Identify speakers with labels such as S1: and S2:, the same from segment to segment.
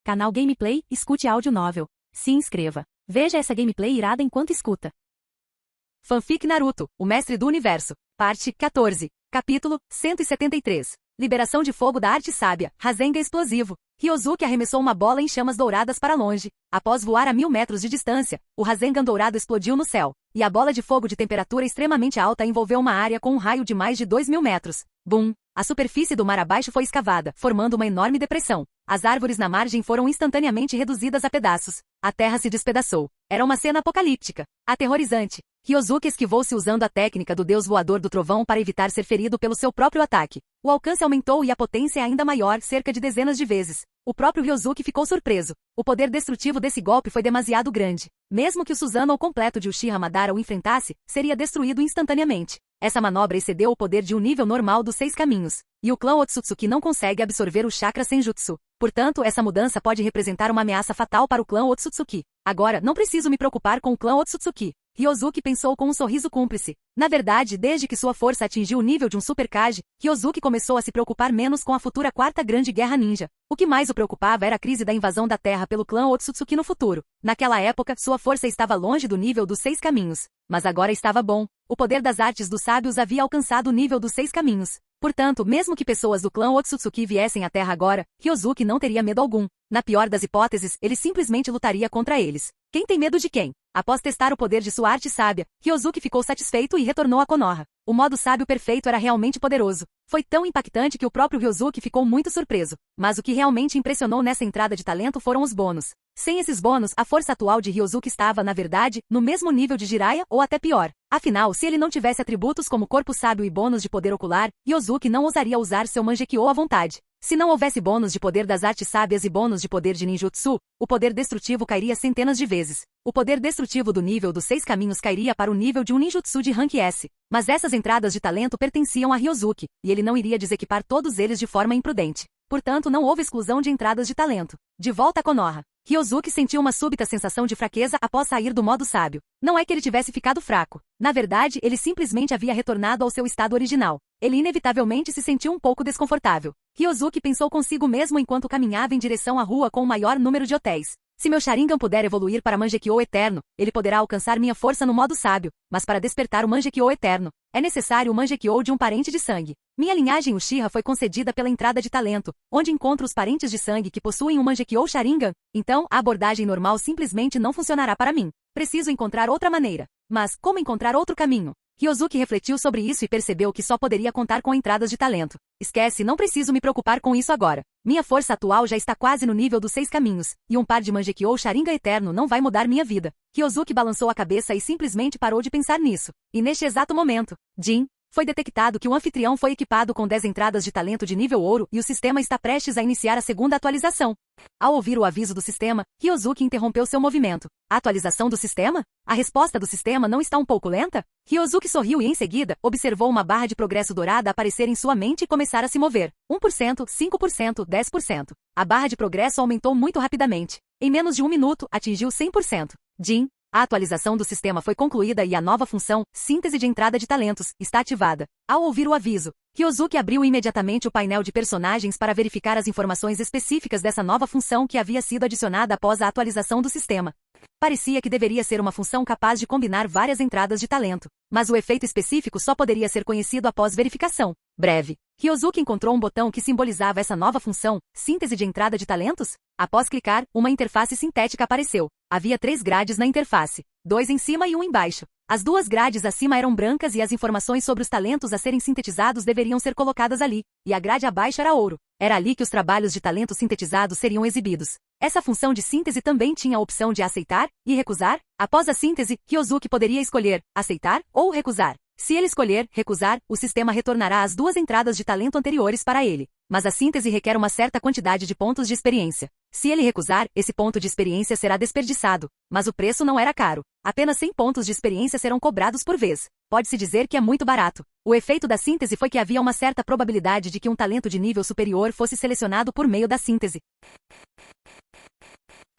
S1: Canal Gameplay, escute áudio novel. Se inscreva. Veja essa gameplay irada enquanto escuta. Fanfic Naruto, o mestre do universo. Parte 14. Capítulo 173. Liberação de fogo da arte sábia, Rasengan explosivo. Ryozuki arremessou uma bola em chamas douradas para longe. Após voar a 1000 metros de distância, o Rasengan dourado explodiu no céu. E a bola de fogo de temperatura extremamente alta envolveu uma área com um raio de mais de 2000 metros. Bum! A superfície do mar abaixo foi escavada, formando uma enorme depressão. As árvores na margem foram instantaneamente reduzidas a pedaços. A terra se despedaçou. Era uma cena apocalíptica. Aterrorizante. Ryozuki esquivou-se usando a técnica do deus voador do trovão para evitar ser ferido pelo seu próprio ataque. O alcance aumentou e a potência é ainda maior, cerca de dezenas de vezes. O próprio Ryozuki ficou surpreso. O poder destrutivo desse golpe foi demasiado grande. Mesmo que o Susanoo completo de Uchiha Madara o enfrentasse, seria destruído instantaneamente. Essa manobra excedeu o poder de um nível normal dos 6 caminhos. E o clã Otsutsuki não consegue absorver o chakra Senjutsu. Portanto, essa mudança pode representar uma ameaça fatal para o clã Otsutsuki. Agora, não preciso me preocupar com o clã Otsutsuki. Ryozuki pensou com um sorriso cúmplice. Na verdade, desde que sua força atingiu o nível de um Super Kage, Ryozuki começou a se preocupar menos com a futura quarta grande guerra ninja. O que mais o preocupava era a crise da invasão da Terra pelo clã Otsutsuki no futuro. Naquela época, sua força estava longe do nível dos 6 caminhos. Mas agora estava bom. O poder das artes dos sábios havia alcançado o nível dos 6 caminhos. Portanto, mesmo que pessoas do clã Otsutsuki viessem à Terra agora, Ryozuki não teria medo algum. Na pior das hipóteses, ele simplesmente lutaria contra eles. Quem tem medo de quem? Após testar o poder de sua arte sábia, Ryozuki ficou satisfeito e retornou a Konoha. O modo sábio perfeito era realmente poderoso. Foi tão impactante que o próprio Ryozuki ficou muito surpreso. Mas o que realmente impressionou nessa entrada de talento foram os bônus. Sem esses bônus, a força atual de Ryozuki estava, na verdade, no mesmo nível de Jiraiya ou até pior. Afinal, se ele não tivesse atributos como corpo sábio e bônus de poder ocular, Ryozuki não ousaria usar seu Mangekyo à vontade. Se não houvesse bônus de poder das artes sábias e bônus de poder de ninjutsu, o poder destrutivo cairia centenas de vezes. O poder destrutivo do nível dos 6 caminhos cairia para o nível de um ninjutsu de rank S. Mas essas entradas de talento pertenciam a Ryozuki, e ele não iria desequipar todos eles de forma imprudente. Portanto, não houve exclusão de entradas de talento. De volta a Konoha, Ryozuki sentiu uma súbita sensação de fraqueza após sair do modo sábio. Não é que ele tivesse ficado fraco. Na verdade, ele simplesmente havia retornado ao seu estado original. Ele inevitavelmente se sentiu um pouco desconfortável. Ryozuki pensou consigo mesmo enquanto caminhava em direção à rua com o maior número de hotéis. Se meu Sharingan puder evoluir para Mangekyo Eterno, ele poderá alcançar minha força no modo sábio, mas para despertar o Mangekyo Eterno, é necessário o Mangekyo de um parente de sangue. Minha linhagem Uchiha foi concedida pela entrada de talento, onde encontro os parentes de sangue que possuem o Mangekyo Sharingan, então a abordagem normal simplesmente não funcionará para mim. Preciso encontrar outra maneira. Mas como encontrar outro caminho? Ryozuki refletiu sobre isso e percebeu que só poderia contar com entradas de talento. Esquece, não preciso me preocupar com isso agora. Minha força atual já está quase no nível dos 6 caminhos, e um par de Mangekyo Sharingan Eterno não vai mudar minha vida. Ryozuki balançou a cabeça e simplesmente parou de pensar nisso. E neste exato momento, Jin, foi detectado que o anfitrião foi equipado com 10 entradas de talento de nível ouro e o sistema está prestes a iniciar a segunda atualização. Ao ouvir o aviso do sistema, Ryozuki interrompeu seu movimento. A atualização do sistema? A resposta do sistema não está um pouco lenta? Ryozuki sorriu e em seguida, observou uma barra de progresso dourada aparecer em sua mente e começar a se mover. 1%, 5%, 10%. A barra de progresso aumentou muito rapidamente. Em menos de 1 minuto, atingiu 100%. Jin, a atualização do sistema foi concluída e a nova função, síntese de entrada de talentos, está ativada. Ao ouvir o aviso, Ryozuki abriu imediatamente o painel de personagens para verificar as informações específicas dessa nova função que havia sido adicionada após a atualização do sistema. Parecia que deveria ser uma função capaz de combinar várias entradas de talento, mas o efeito específico só poderia ser conhecido após verificação. Breve. Ryozuki encontrou um botão que simbolizava essa nova função, síntese de entrada de talentos? Após clicar, uma interface sintética apareceu. Havia 3 grades na interface, 2 em cima e 1 embaixo. As 2 grades acima eram brancas e as informações sobre os talentos a serem sintetizados deveriam ser colocadas ali, e a grade abaixo era ouro. Era ali que os trabalhos de talento sintetizados seriam exibidos. Essa função de síntese também tinha a opção de aceitar e recusar. Após a síntese, Ryozuki poderia escolher aceitar ou recusar. Se ele escolher recusar, o sistema retornará as 2 entradas de talento anteriores para ele. Mas a síntese requer uma certa quantidade de pontos de experiência. Se ele recusar, esse ponto de experiência será desperdiçado. Mas o preço não era caro. Apenas 100 pontos de experiência serão cobrados por vez. Pode-se dizer que é muito barato. O efeito da síntese foi que havia uma certa probabilidade de que um talento de nível superior fosse selecionado por meio da síntese.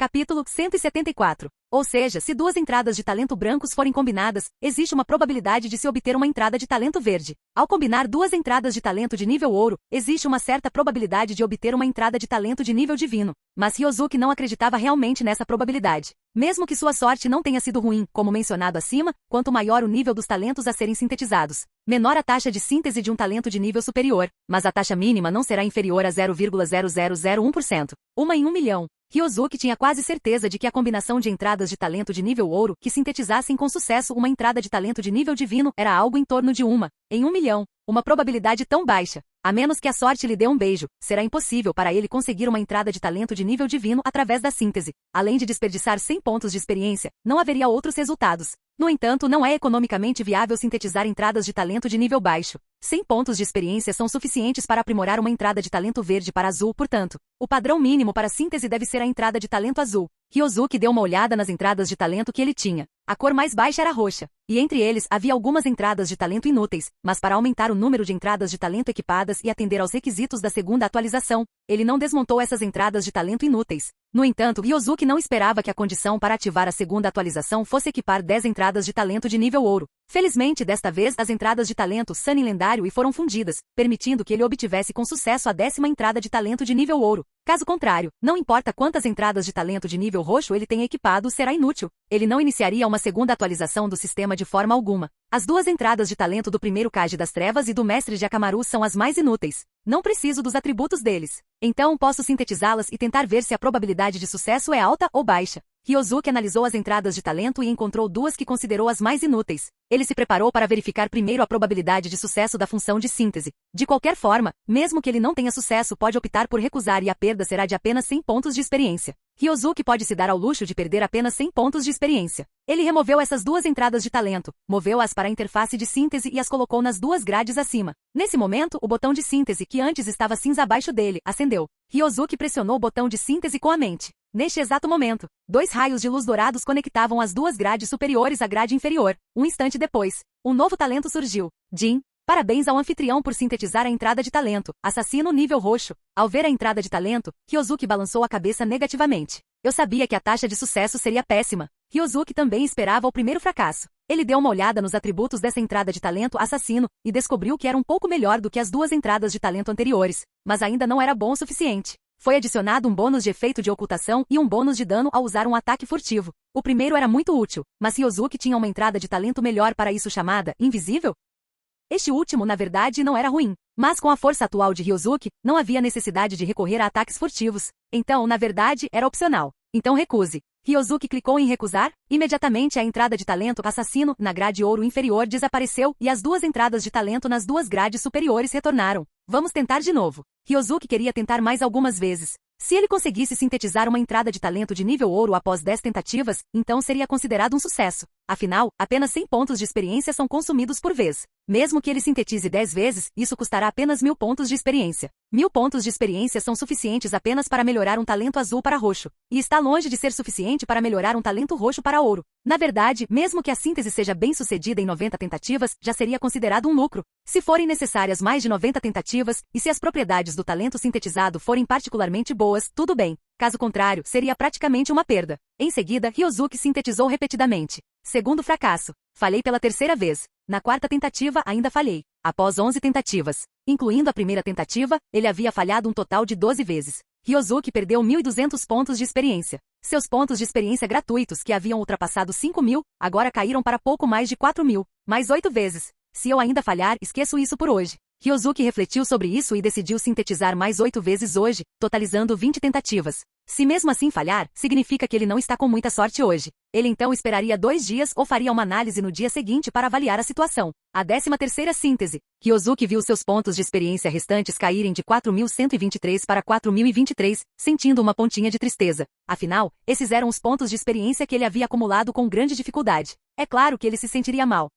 S1: Capítulo 174. Ou seja, se duas entradas de talento brancos forem combinadas, existe uma probabilidade de se obter uma entrada de talento verde. Ao combinar duas entradas de talento de nível ouro, existe uma certa probabilidade de obter uma entrada de talento de nível divino. Mas Ryozuki não acreditava realmente nessa probabilidade. Mesmo que sua sorte não tenha sido ruim, como mencionado acima, quanto maior o nível dos talentos a serem sintetizados, menor a taxa de síntese de um talento de nível superior, mas a taxa mínima não será inferior a 0,0001%. Uma em 1 milhão. Ryozuki tinha quase certeza de que a combinação de entradas de talento de nível ouro que sintetizassem com sucesso uma entrada de talento de nível divino era algo em torno de 1 em 1 milhão, uma probabilidade tão baixa. A menos que a sorte lhe dê um beijo, será impossível para ele conseguir uma entrada de talento de nível divino através da síntese. Além de desperdiçar 100 pontos de experiência, não haveria outros resultados. No entanto, não é economicamente viável sintetizar entradas de talento de nível baixo. 100 pontos de experiência são suficientes para aprimorar uma entrada de talento verde para azul, portanto, o padrão mínimo para síntese deve ser a entrada de talento azul. Ryozuki deu uma olhada nas entradas de talento que ele tinha. A cor mais baixa era roxa, e entre eles havia algumas entradas de talento inúteis, mas para aumentar o número de entradas de talento equipadas e atender aos requisitos da segunda atualização, ele não desmontou essas entradas de talento inúteis. No entanto, Ryozuki não esperava que a condição para ativar a segunda atualização fosse equipar 10 entradas de talento de nível ouro. Felizmente, desta vez, as entradas de talento Sunny lendário e foram fundidas, permitindo que ele obtivesse com sucesso a 10ª entrada de talento de nível ouro. Caso contrário, não importa quantas entradas de talento de nível roxo ele tenha equipado, será inútil. Ele não iniciaria uma segunda atualização do sistema de forma alguma. As duas entradas de talento do primeiro Kage das Trevas e do Mestre de Akamaru são as mais inúteis. Não preciso dos atributos deles. Então posso sintetizá-las e tentar ver se a probabilidade de sucesso é alta ou baixa. Ryozuki analisou as entradas de talento e encontrou duas que considerou as mais inúteis. Ele se preparou para verificar primeiro a probabilidade de sucesso da função de síntese. De qualquer forma, mesmo que ele não tenha sucesso, pode optar por recusar e a perda será de apenas 100 pontos de experiência. Ryozuki pode se dar ao luxo de perder apenas 100 pontos de experiência. Ele removeu essas duas entradas de talento, moveu-as para a interface de síntese e as colocou nas duas grades acima. Nesse momento, o botão de síntese, que antes estava cinza abaixo dele, acendeu. Ryozuki pressionou o botão de síntese com a mente. Neste exato momento, 2 raios de luz dourados conectavam as duas grades superiores à grade inferior. Um instante depois, um novo talento surgiu. Jin. Parabéns ao anfitrião por sintetizar a entrada de talento, assassino nível roxo. Ao ver a entrada de talento, Ryozuki balançou a cabeça negativamente. Eu sabia que a taxa de sucesso seria péssima. Ryozuki também esperava o primeiro fracasso. Ele deu uma olhada nos atributos dessa entrada de talento assassino e descobriu que era um pouco melhor do que as duas entradas de talento anteriores, mas ainda não era bom o suficiente. Foi adicionado um bônus de efeito de ocultação e um bônus de dano ao usar um ataque furtivo. O primeiro era muito útil, mas Ryozuki tinha uma entrada de talento melhor para isso chamada invisível. Este último, na verdade, não era ruim, mas com a força atual de Ryozuki, não havia necessidade de recorrer a ataques furtivos. Então, na verdade, era opcional. Então recuse. Ryozuki clicou em recusar, imediatamente a entrada de talento assassino na grade ouro inferior desapareceu e as duas entradas de talento nas duas grades superiores retornaram. Vamos tentar de novo. Ryozuki queria tentar mais algumas vezes. Se ele conseguisse sintetizar uma entrada de talento de nível ouro após 10 tentativas, então seria considerado um sucesso. Afinal, apenas 100 pontos de experiência são consumidos por vez. Mesmo que ele sintetize 10 vezes, isso custará apenas 1000 pontos de experiência. 1000 pontos de experiência são suficientes apenas para melhorar um talento azul para roxo, e está longe de ser suficiente para melhorar um talento roxo para ouro. Na verdade, mesmo que a síntese seja bem sucedida em 90 tentativas, já seria considerado um lucro. Se forem necessárias mais de 90 tentativas, e se as propriedades do talento sintetizado forem particularmente boas, tudo bem. Caso contrário, seria praticamente uma perda. Em seguida, Ryozuki sintetizou repetidamente. Segundo fracasso. Falhei pela terceira vez. Na quarta tentativa, ainda falhei. Após 11 tentativas, incluindo a primeira tentativa, ele havia falhado um total de 12 vezes. Ryozuki perdeu 1.200 pontos de experiência. Seus pontos de experiência gratuitos, que haviam ultrapassado 5.000, agora caíram para pouco mais de 4.000. Mais 8 vezes. Se eu ainda falhar, esqueço isso por hoje. Ryozuki refletiu sobre isso e decidiu sintetizar mais 8 vezes hoje, totalizando 20 tentativas. Se mesmo assim falhar, significa que ele não está com muita sorte hoje. Ele então esperaria 2 dias ou faria uma análise no dia seguinte para avaliar a situação. A 13ª síntese. Ryozuki viu seus pontos de experiência restantes caírem de 4.123 para 4.023, sentindo uma pontinha de tristeza. Afinal, esses eram os pontos de experiência que ele havia acumulado com grande dificuldade. É claro que ele se sentiria mal.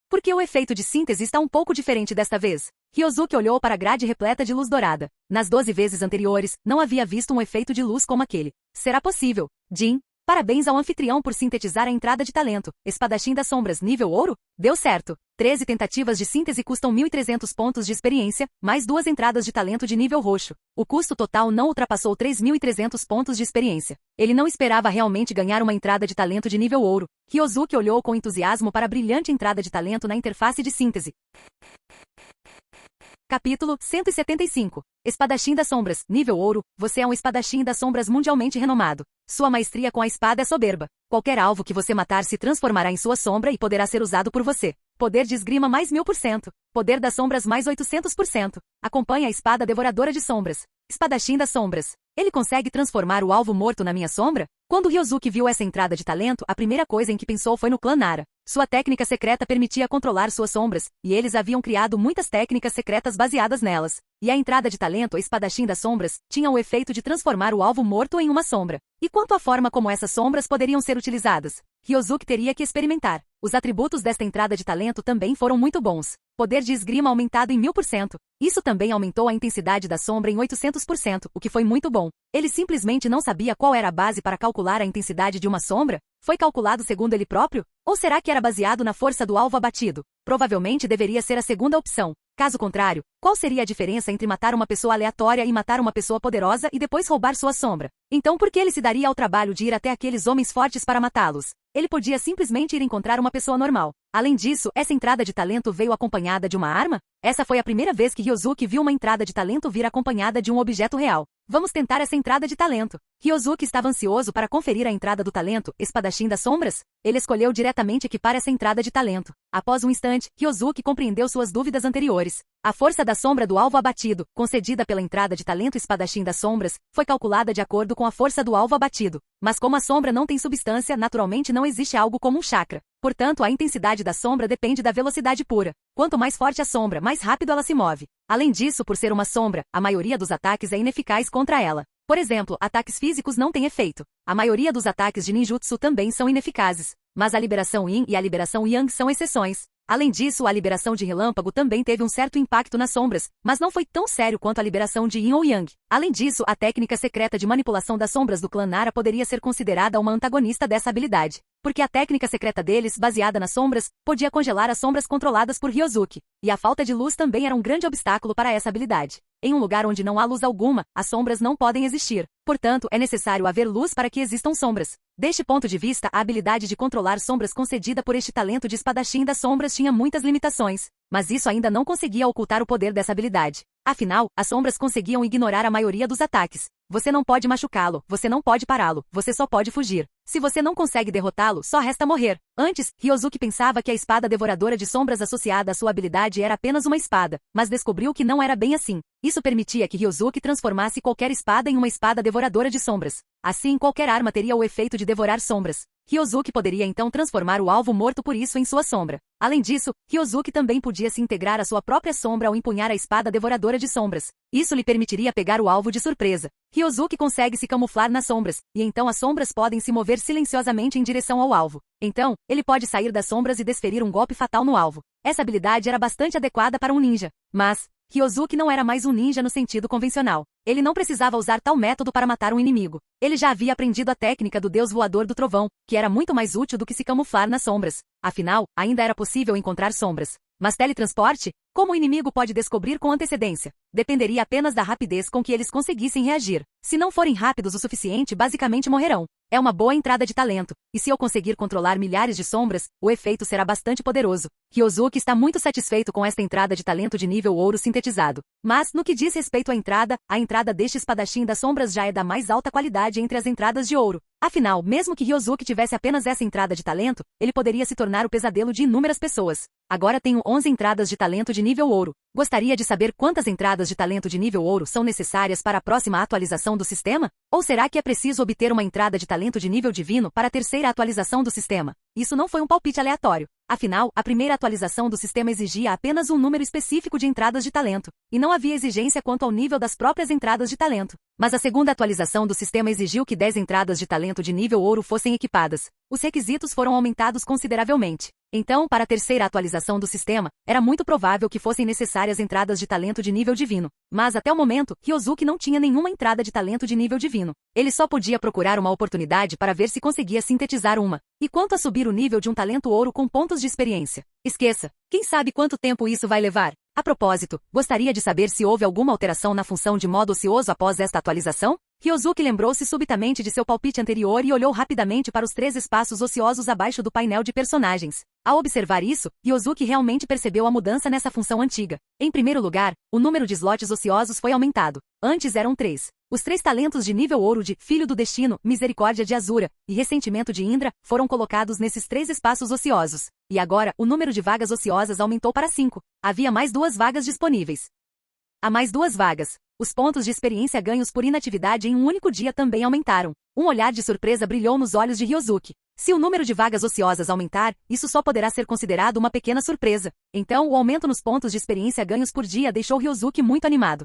S1: Porque o efeito de síntese está um pouco diferente desta vez. Ryozuki olhou para a grade repleta de luz dourada. Nas 12 vezes anteriores, não havia visto um efeito de luz como aquele. Será possível? Jin. Parabéns ao anfitrião por sintetizar a entrada de talento. Espadachim das sombras, nível ouro? Deu certo. 13 tentativas de síntese custam 1.300 pontos de experiência, mais 2 entradas de talento de nível roxo. O custo total não ultrapassou 3.300 pontos de experiência. Ele não esperava realmente ganhar uma entrada de talento de nível ouro. Ryozuki olhou com entusiasmo para a brilhante entrada de talento na interface de síntese. Capítulo 175. Espadachim das Sombras, nível ouro, você é um espadachim das sombras mundialmente renomado. Sua maestria com a espada é soberba. Qualquer alvo que você matar se transformará em sua sombra e poderá ser usado por você. Poder de esgrima mais 1000%. Poder das sombras mais 800%. Acompanhe a espada devoradora de sombras. Espadachim das sombras. Ele consegue transformar o alvo morto na minha sombra? Quando Ryozuki viu essa entrada de talento, a primeira coisa em que pensou foi no clã Nara. Sua técnica secreta permitia controlar suas sombras, e eles haviam criado muitas técnicas secretas baseadas nelas. E a entrada de talento, Espadachim das Sombras, tinha o efeito de transformar o alvo morto em uma sombra. E quanto à forma como essas sombras poderiam ser utilizadas? Ryozuki teria que experimentar. Os atributos desta entrada de talento também foram muito bons. Poder de esgrima aumentado em 1000%. Isso também aumentou a intensidade da sombra em 800%, o que foi muito bom. Ele simplesmente não sabia qual era a base para calcular a intensidade de uma sombra? Foi calculado segundo ele próprio? Ou será que era baseado na força do alvo abatido? Provavelmente deveria ser a segunda opção. Caso contrário, qual seria a diferença entre matar uma pessoa aleatória e matar uma pessoa poderosa e depois roubar sua sombra? Então por que ele se daria ao trabalho de ir até aqueles homens fortes para matá-los? Ele podia simplesmente ir encontrar uma pessoa normal. Além disso, essa entrada de talento veio acompanhada de uma arma? Essa foi a primeira vez que Ryozuki viu uma entrada de talento vir acompanhada de um objeto real. Vamos tentar essa entrada de talento. Ryozuki estava ansioso para conferir a entrada do talento, Espadachim das Sombras. Ele escolheu diretamente equipar essa entrada de talento. Após um instante, Ryozuki compreendeu suas dúvidas anteriores. A força da sombra do alvo abatido, concedida pela entrada de talento Espadachim das Sombras, foi calculada de acordo com a força do alvo abatido. Mas como a sombra não tem substância, naturalmente não existe algo como um chakra. Portanto, a intensidade da sombra depende da velocidade pura. Quanto mais forte a sombra, mais rápido ela se move. Além disso, por ser uma sombra, a maioria dos ataques é ineficaz contra ela. Por exemplo, ataques físicos não têm efeito. A maioria dos ataques de ninjutsu também são ineficazes. Mas a liberação Yin e a liberação Yang são exceções. Além disso, a liberação de relâmpago também teve um certo impacto nas sombras, mas não foi tão sério quanto a liberação de Yin ou Yang. Além disso, a técnica secreta de manipulação das sombras do clã Nara poderia ser considerada uma antagonista dessa habilidade. Porque a técnica secreta deles, baseada nas sombras, podia congelar as sombras controladas por Ryozuki. E a falta de luz também era um grande obstáculo para essa habilidade. Em um lugar onde não há luz alguma, as sombras não podem existir. Portanto, é necessário haver luz para que existam sombras. Deste ponto de vista, a habilidade de controlar sombras concedida por este talento de Espadachim das Sombras tinha muitas limitações. Mas isso ainda não conseguia ocultar o poder dessa habilidade. Afinal, as sombras conseguiam ignorar a maioria dos ataques. Você não pode machucá-lo, você não pode pará-lo, você só pode fugir. Se você não consegue derrotá-lo, só resta morrer. Antes, Ryozuki pensava que a espada devoradora de sombras associada à sua habilidade era apenas uma espada, mas descobriu que não era bem assim. Isso permitia que Ryozuki transformasse qualquer espada em uma espada devoradora de sombras. Assim, qualquer arma teria o efeito de devorar sombras. Ryozuki poderia então transformar o alvo morto por isso em sua sombra. Além disso, Ryozuki também podia se integrar à sua própria sombra ao empunhar a espada devoradora de sombras. Isso lhe permitiria pegar o alvo de surpresa. Ryozuki consegue se camuflar nas sombras, e então as sombras podem se mover silenciosamente em direção ao alvo. Então, ele pode sair das sombras e desferir um golpe fatal no alvo. Essa habilidade era bastante adequada para um ninja. Mas Ryozuki não era mais um ninja no sentido convencional. Ele não precisava usar tal método para matar um inimigo. Ele já havia aprendido a técnica do deus voador do trovão, que era muito mais útil do que se camuflar nas sombras. Afinal, ainda era possível encontrar sombras. Mas teletransporte? Como o inimigo pode descobrir com antecedência? Dependeria apenas da rapidez com que eles conseguissem reagir. Se não forem rápidos o suficiente, basicamente morrerão. É uma boa entrada de talento, e se eu conseguir controlar milhares de sombras, o efeito será bastante poderoso. Ryozuki está muito satisfeito com esta entrada de talento de nível ouro sintetizado. Mas, no que diz respeito à entrada, a entrada deste espadachim das sombras já é da mais alta qualidade entre as entradas de ouro. Afinal, mesmo que Ryozuki tivesse apenas essa entrada de talento, ele poderia se tornar o pesadelo de inúmeras pessoas. Agora tenho 11 entradas de talento de nível ouro. Gostaria de saber quantas entradas de talento de nível ouro são necessárias para a próxima atualização do sistema? Ou será que é preciso obter uma entrada de talento de nível divino para a terceira atualização do sistema? Isso não foi um palpite aleatório. Afinal, a primeira atualização do sistema exigia apenas um número específico de entradas de talento, e não havia exigência quanto ao nível das próprias entradas de talento. Mas a segunda atualização do sistema exigiu que 10 entradas de talento de nível ouro fossem equipadas. Os requisitos foram aumentados consideravelmente. Então, para a terceira atualização do sistema, era muito provável que fossem necessárias entradas de talento de nível divino. Mas até o momento, Ryozuki não tinha nenhuma entrada de talento de nível divino. Ele só podia procurar uma oportunidade para ver se conseguia sintetizar uma. E quanto a subir o nível de um talento ouro com pontos de experiência? Esqueça. Quem sabe quanto tempo isso vai levar? A propósito, gostaria de saber se houve alguma alteração na função de modo ocioso após esta atualização? Ryozuki lembrou-se subitamente de seu palpite anterior e olhou rapidamente para os 3 espaços ociosos abaixo do painel de personagens. Ao observar isso, Ryozuki realmente percebeu a mudança nessa função antiga. Em primeiro lugar, o número de slots ociosos foi aumentado. Antes eram 3. Os 3 talentos de nível ouro de Filho do Destino, Misericórdia de Azura e Ressentimento de Indra foram colocados nesses 3 espaços ociosos. E agora, o número de vagas ociosas aumentou para 5. Havia mais 2 vagas disponíveis. Há mais 2 vagas. Os pontos de experiência ganhos por inatividade em um único dia também aumentaram. Um olhar de surpresa brilhou nos olhos de Ryozuki. Se o número de vagas ociosas aumentar, isso só poderá ser considerado uma pequena surpresa. Então, o aumento nos pontos de experiência ganhos por dia deixou Ryozuki muito animado.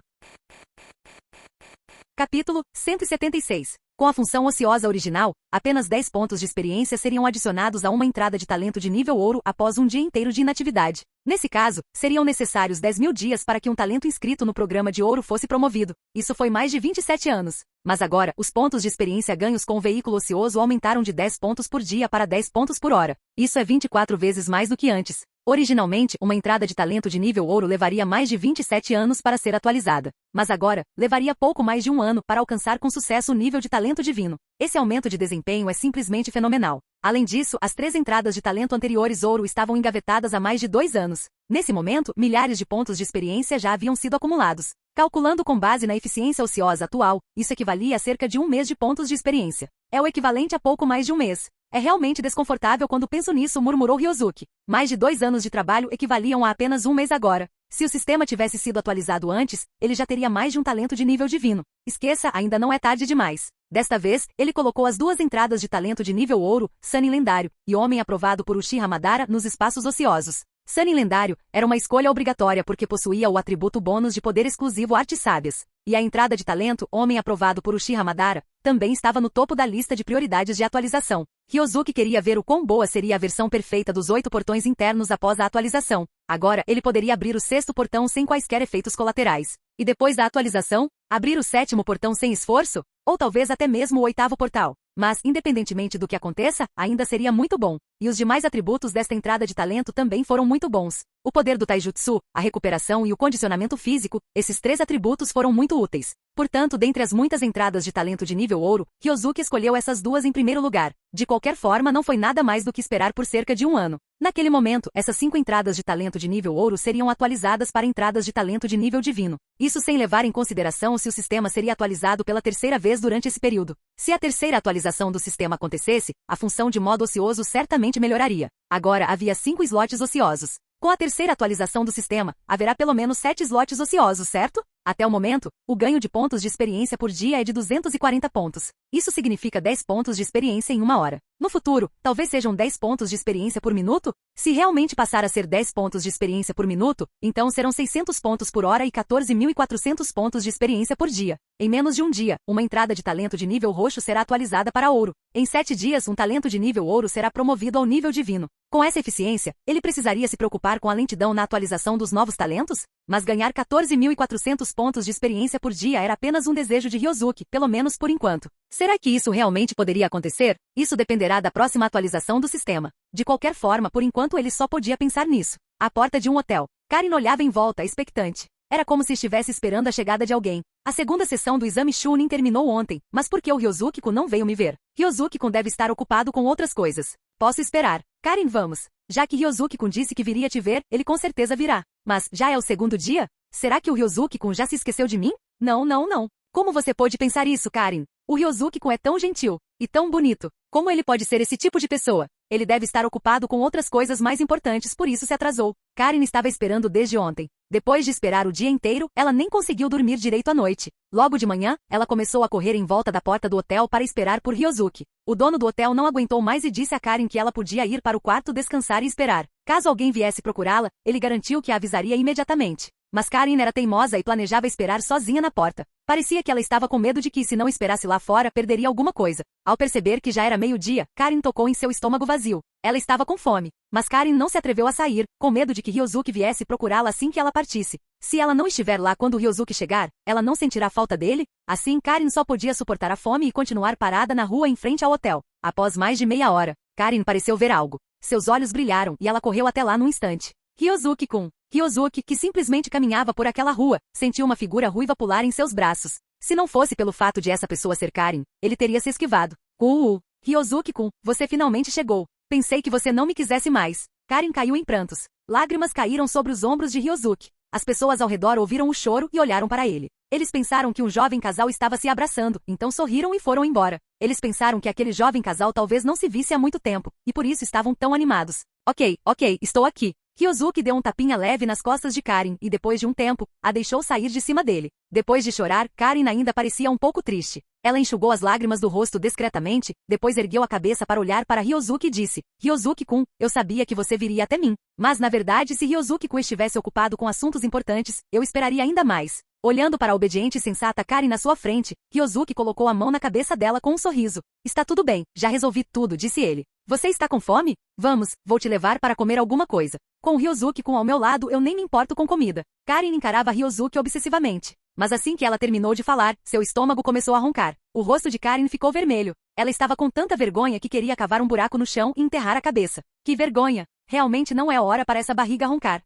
S1: Capítulo 176. Com a função ociosa original, apenas 10 pontos de experiência seriam adicionados a uma entrada de talento de nível ouro após um dia inteiro de inatividade. Nesse caso, seriam necessários 10.000 dias para que um talento inscrito no programa de ouro fosse promovido. Isso foi mais de 27 anos. Mas agora, os pontos de experiência ganhos com o veículo ocioso aumentaram de 10 pontos por dia para 10 pontos por hora. Isso é 24 vezes mais do que antes. Originalmente, uma entrada de talento de nível ouro levaria mais de 27 anos para ser atualizada. Mas agora, levaria pouco mais de um ano para alcançar com sucesso o nível de talento divino. Esse aumento de desempenho é simplesmente fenomenal. Além disso, as 3 entradas de talento anteriores ouro estavam engavetadas há mais de 2 anos. Nesse momento, milhares de pontos de experiência já haviam sido acumulados. Calculando com base na eficiência ociosa atual, isso equivalia a cerca de um mês de pontos de experiência. É o equivalente a pouco mais de um mês. É realmente desconfortável quando penso nisso, murmurou Ryozuki. Mais de 2 anos de trabalho equivaliam a apenas um mês agora. Se o sistema tivesse sido atualizado antes, ele já teria mais de um talento de nível divino. Esqueça, ainda não é tarde demais. Desta vez, ele colocou as 2 entradas de talento de nível ouro, Sannin Lendário, e Homem aprovado por Uchiha Madara nos espaços ociosos. Sannin Lendário era uma escolha obrigatória porque possuía o atributo bônus de poder exclusivo Artes Sábias. E a entrada de talento, Homem aprovado por Uchiha Madara, também estava no topo da lista de prioridades de atualização. Ryozuki queria ver o quão boa seria a versão perfeita dos 8 portões internos após a atualização. Agora, ele poderia abrir o 6º portão sem quaisquer efeitos colaterais. E depois da atualização, abrir o 7º portão sem esforço? Ou talvez até mesmo o 8º portal. Mas, independentemente do que aconteça, ainda seria muito bom. E os demais atributos desta entrada de talento também foram muito bons. O poder do Taijutsu, a recuperação e o condicionamento físico, esses 3 atributos foram muito úteis. Portanto, dentre as muitas entradas de talento de nível ouro, Ryozuki escolheu essas 2 em primeiro lugar. De qualquer forma, não foi nada mais do que esperar por cerca de um ano. Naquele momento, essas 5 entradas de talento de nível ouro seriam atualizadas para entradas de talento de nível divino. Isso sem levar em consideração se o sistema seria atualizado pela terceira vez durante esse período. Se a terceira atualização do sistema acontecesse, a função de modo ocioso certamente melhoraria. Agora havia 5 slots ociosos. Com a terceira atualização do sistema, haverá pelo menos 7 slots ociosos, certo? Até o momento, o ganho de pontos de experiência por dia é de 240 pontos. Isso significa 10 pontos de experiência em uma hora. No futuro, talvez sejam 10 pontos de experiência por minuto? Se realmente passar a ser 10 pontos de experiência por minuto, então serão 600 pontos por hora e 14.400 pontos de experiência por dia. Em menos de um dia, uma entrada de talento de nível roxo será atualizada para ouro. Em 7 dias, um talento de nível ouro será promovido ao nível divino. Com essa eficiência, ele precisaria se preocupar com a lentidão na atualização dos novos talentos? Mas ganhar 14.400 pontos de experiência por dia era apenas um desejo de Ryozuki, pelo menos por enquanto. Será que isso realmente poderia acontecer? Isso dependerá da próxima atualização do sistema. De qualquer forma, por enquanto ele só podia pensar nisso. À porta de um hotel, Karin olhava em volta, expectante. Era como se estivesse esperando a chegada de alguém. A segunda sessão do exame Chunin terminou ontem, mas por que o Ryozuki-kun não veio me ver? Ryozuki-kun deve estar ocupado com outras coisas. Posso esperar. Karin, vamos. Já que Ryozuki-kun disse que viria te ver, ele com certeza virá. Mas, já é o segundo dia? Será que o Ryozuki-kun já se esqueceu de mim? Não, não, não. Como você pôde pensar isso, Karin? O Ryozuki-kun é tão gentil e tão bonito. Como ele pode ser esse tipo de pessoa? Ele deve estar ocupado com outras coisas mais importantes, por isso se atrasou. Karin estava esperando desde ontem. Depois de esperar o dia inteiro, ela nem conseguiu dormir direito à noite. Logo de manhã, ela começou a correr em volta da porta do hotel para esperar por Ryosuke. O dono do hotel não aguentou mais e disse a Karen que ela podia ir para o quarto descansar e esperar. Caso alguém viesse procurá-la, ele garantiu que a avisaria imediatamente. Mas Karen era teimosa e planejava esperar sozinha na porta. Parecia que ela estava com medo de que, se não esperasse lá fora, perderia alguma coisa. Ao perceber que já era meio-dia, Karen tocou em seu estômago vazio. Ela estava com fome. Mas Karen não se atreveu a sair, com medo de que Ryosuke viesse procurá-la assim que ela partisse. Se ela não estiver lá quando Ryosuke chegar, ela não sentirá falta dele? Assim, Karen só podia suportar a fome e continuar parada na rua em frente ao hotel. Após mais de meia hora, Karen pareceu ver algo. Seus olhos brilharam e ela correu até lá num instante. Ryosuke-kun. Ryosuke, que simplesmente caminhava por aquela rua, sentiu uma figura ruiva pular em seus braços. Se não fosse pelo fato de essa pessoa ser Karen, ele teria se esquivado. Ryosuke-kun, você finalmente chegou. Pensei que você não me quisesse mais. Karen caiu em prantos. Lágrimas caíram sobre os ombros de Ryosuke. As pessoas ao redor ouviram o choro e olharam para ele. Eles pensaram que um jovem casal estava se abraçando, então sorriram e foram embora. Eles pensaram que aquele jovem casal talvez não se visse há muito tempo, e por isso estavam tão animados. Ok, estou aqui. Ryosuke deu um tapinha leve nas costas de Karen e, depois de um tempo, a deixou sair de cima dele. Depois de chorar, Karen ainda parecia um pouco triste. Ela enxugou as lágrimas do rosto discretamente, depois ergueu a cabeça para olhar para Ryosuke e disse: Ryosuke-kun, eu sabia que você viria até mim. Mas na verdade, se Ryosuke-kun estivesse ocupado com assuntos importantes, eu esperaria ainda mais. Olhando para a obediente e sensata Karen na sua frente, Ryosuke colocou a mão na cabeça dela com um sorriso. Está tudo bem, já resolvi tudo, disse ele. Você está com fome? Vamos, vou te levar para comer alguma coisa. Com Ryosuke-kun ao meu lado eu nem me importo com comida. Karen encarava Ryosuke obsessivamente. Mas assim que ela terminou de falar, seu estômago começou a roncar. O rosto de Karen ficou vermelho. Ela estava com tanta vergonha que queria cavar um buraco no chão e enterrar a cabeça. Que vergonha! Realmente não é hora para essa barriga roncar.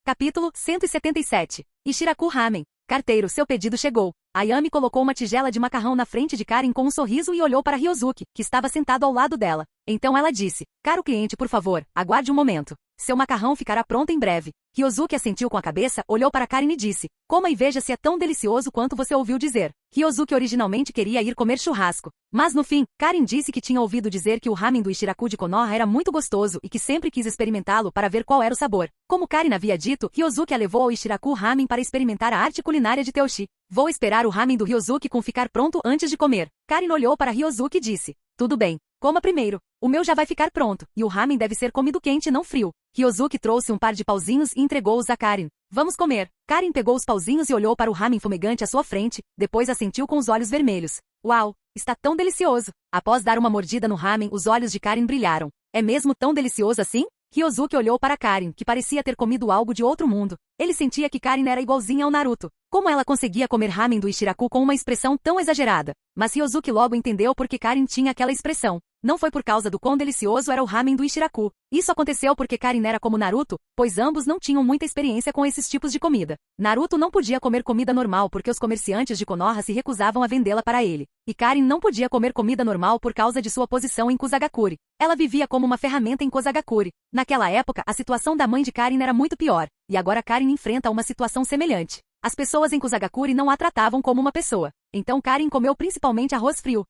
S1: Capítulo 177. Ichiraku Ramen. Carteiro, seu pedido chegou. Ayami colocou uma tigela de macarrão na frente de Karen com um sorriso e olhou para Ryosuke, que estava sentado ao lado dela. Então ela disse: Caro cliente, por favor, aguarde um momento. Seu macarrão ficará pronto em breve. Ryosuke assentiu com a cabeça, olhou para Karen e disse: Coma e veja se é tão delicioso quanto você ouviu dizer. Ryosuke originalmente queria ir comer churrasco. Mas no fim, Karen disse que tinha ouvido dizer que o ramen do Ichiraku de Konoha era muito gostoso e que sempre quis experimentá-lo para ver qual era o sabor. Como Karen havia dito, Ryosuke a levou ao Ichiraku Ramen para experimentar a arte culinária de Teoshi. Vou esperar o ramen do Ryosuke com ficar pronto antes de comer. Karen olhou para Ryosuke e disse: Tudo bem, coma primeiro. O meu já vai ficar pronto, e o ramen deve ser comido quente e não frio. Ryosuke trouxe um par de pauzinhos e entregou-os a Karen. Vamos comer. Karen pegou os pauzinhos e olhou para o ramen fumegante à sua frente, depois assentiu com os olhos vermelhos. Uau, está tão delicioso. Após dar uma mordida no ramen, os olhos de Karen brilharam. É mesmo tão delicioso assim? Ryosuke olhou para Karen, que parecia ter comido algo de outro mundo. Ele sentia que Karen era igualzinha ao Naruto. Como ela conseguia comer ramen do Ichiraku com uma expressão tão exagerada? Mas Ryosuke logo entendeu por que Karen tinha aquela expressão. Não foi por causa do quão delicioso era o ramen do Ichiraku. Isso aconteceu porque Karen era como Naruto, pois ambos não tinham muita experiência com esses tipos de comida. Naruto não podia comer comida normal porque os comerciantes de Konoha se recusavam a vendê-la para ele. E Karen não podia comer comida normal por causa de sua posição em Kusagakure. Ela vivia como uma ferramenta em Kusagakure. Naquela época, a situação da mãe de Karen era muito pior, e agora Karen enfrenta uma situação semelhante. As pessoas em Kusagakure não a tratavam como uma pessoa. Então Karen comeu principalmente arroz frio.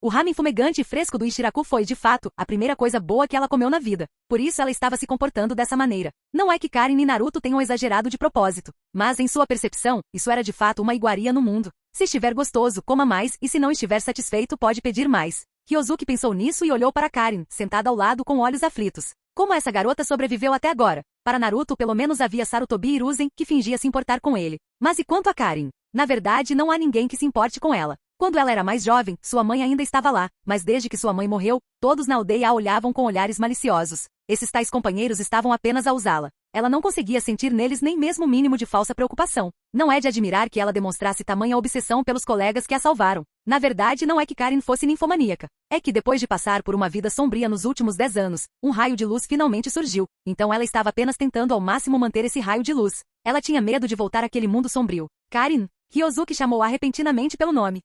S1: O ramen fumegante e fresco do Ichiraku foi, de fato, a primeira coisa boa que ela comeu na vida. Por isso ela estava se comportando dessa maneira. Não é que Karen e Naruto tenham exagerado de propósito. Mas, em sua percepção, isso era de fato uma iguaria no mundo. Se estiver gostoso, coma mais, e se não estiver satisfeito, pode pedir mais. Ryosuke pensou nisso e olhou para Karen, sentada ao lado com olhos aflitos. Como essa garota sobreviveu até agora? Para Naruto pelo menos havia Sarutobi Hiruzen, que fingia se importar com ele. Mas e quanto a Karen? Na verdade, não há ninguém que se importe com ela. Quando ela era mais jovem, sua mãe ainda estava lá, mas desde que sua mãe morreu, todos na aldeia a olhavam com olhares maliciosos. Esses tais companheiros estavam apenas a usá-la. Ela não conseguia sentir neles nem mesmo o mínimo de falsa preocupação. Não é de admirar que ela demonstrasse tamanha obsessão pelos colegas que a salvaram. Na verdade, não é que Karen fosse ninfomaníaca. É que depois de passar por uma vida sombria nos últimos 10 anos, um raio de luz finalmente surgiu. Então ela estava apenas tentando ao máximo manter esse raio de luz. Ela tinha medo de voltar àquele mundo sombrio. Karen? Ryosuke chamou-a repentinamente pelo nome.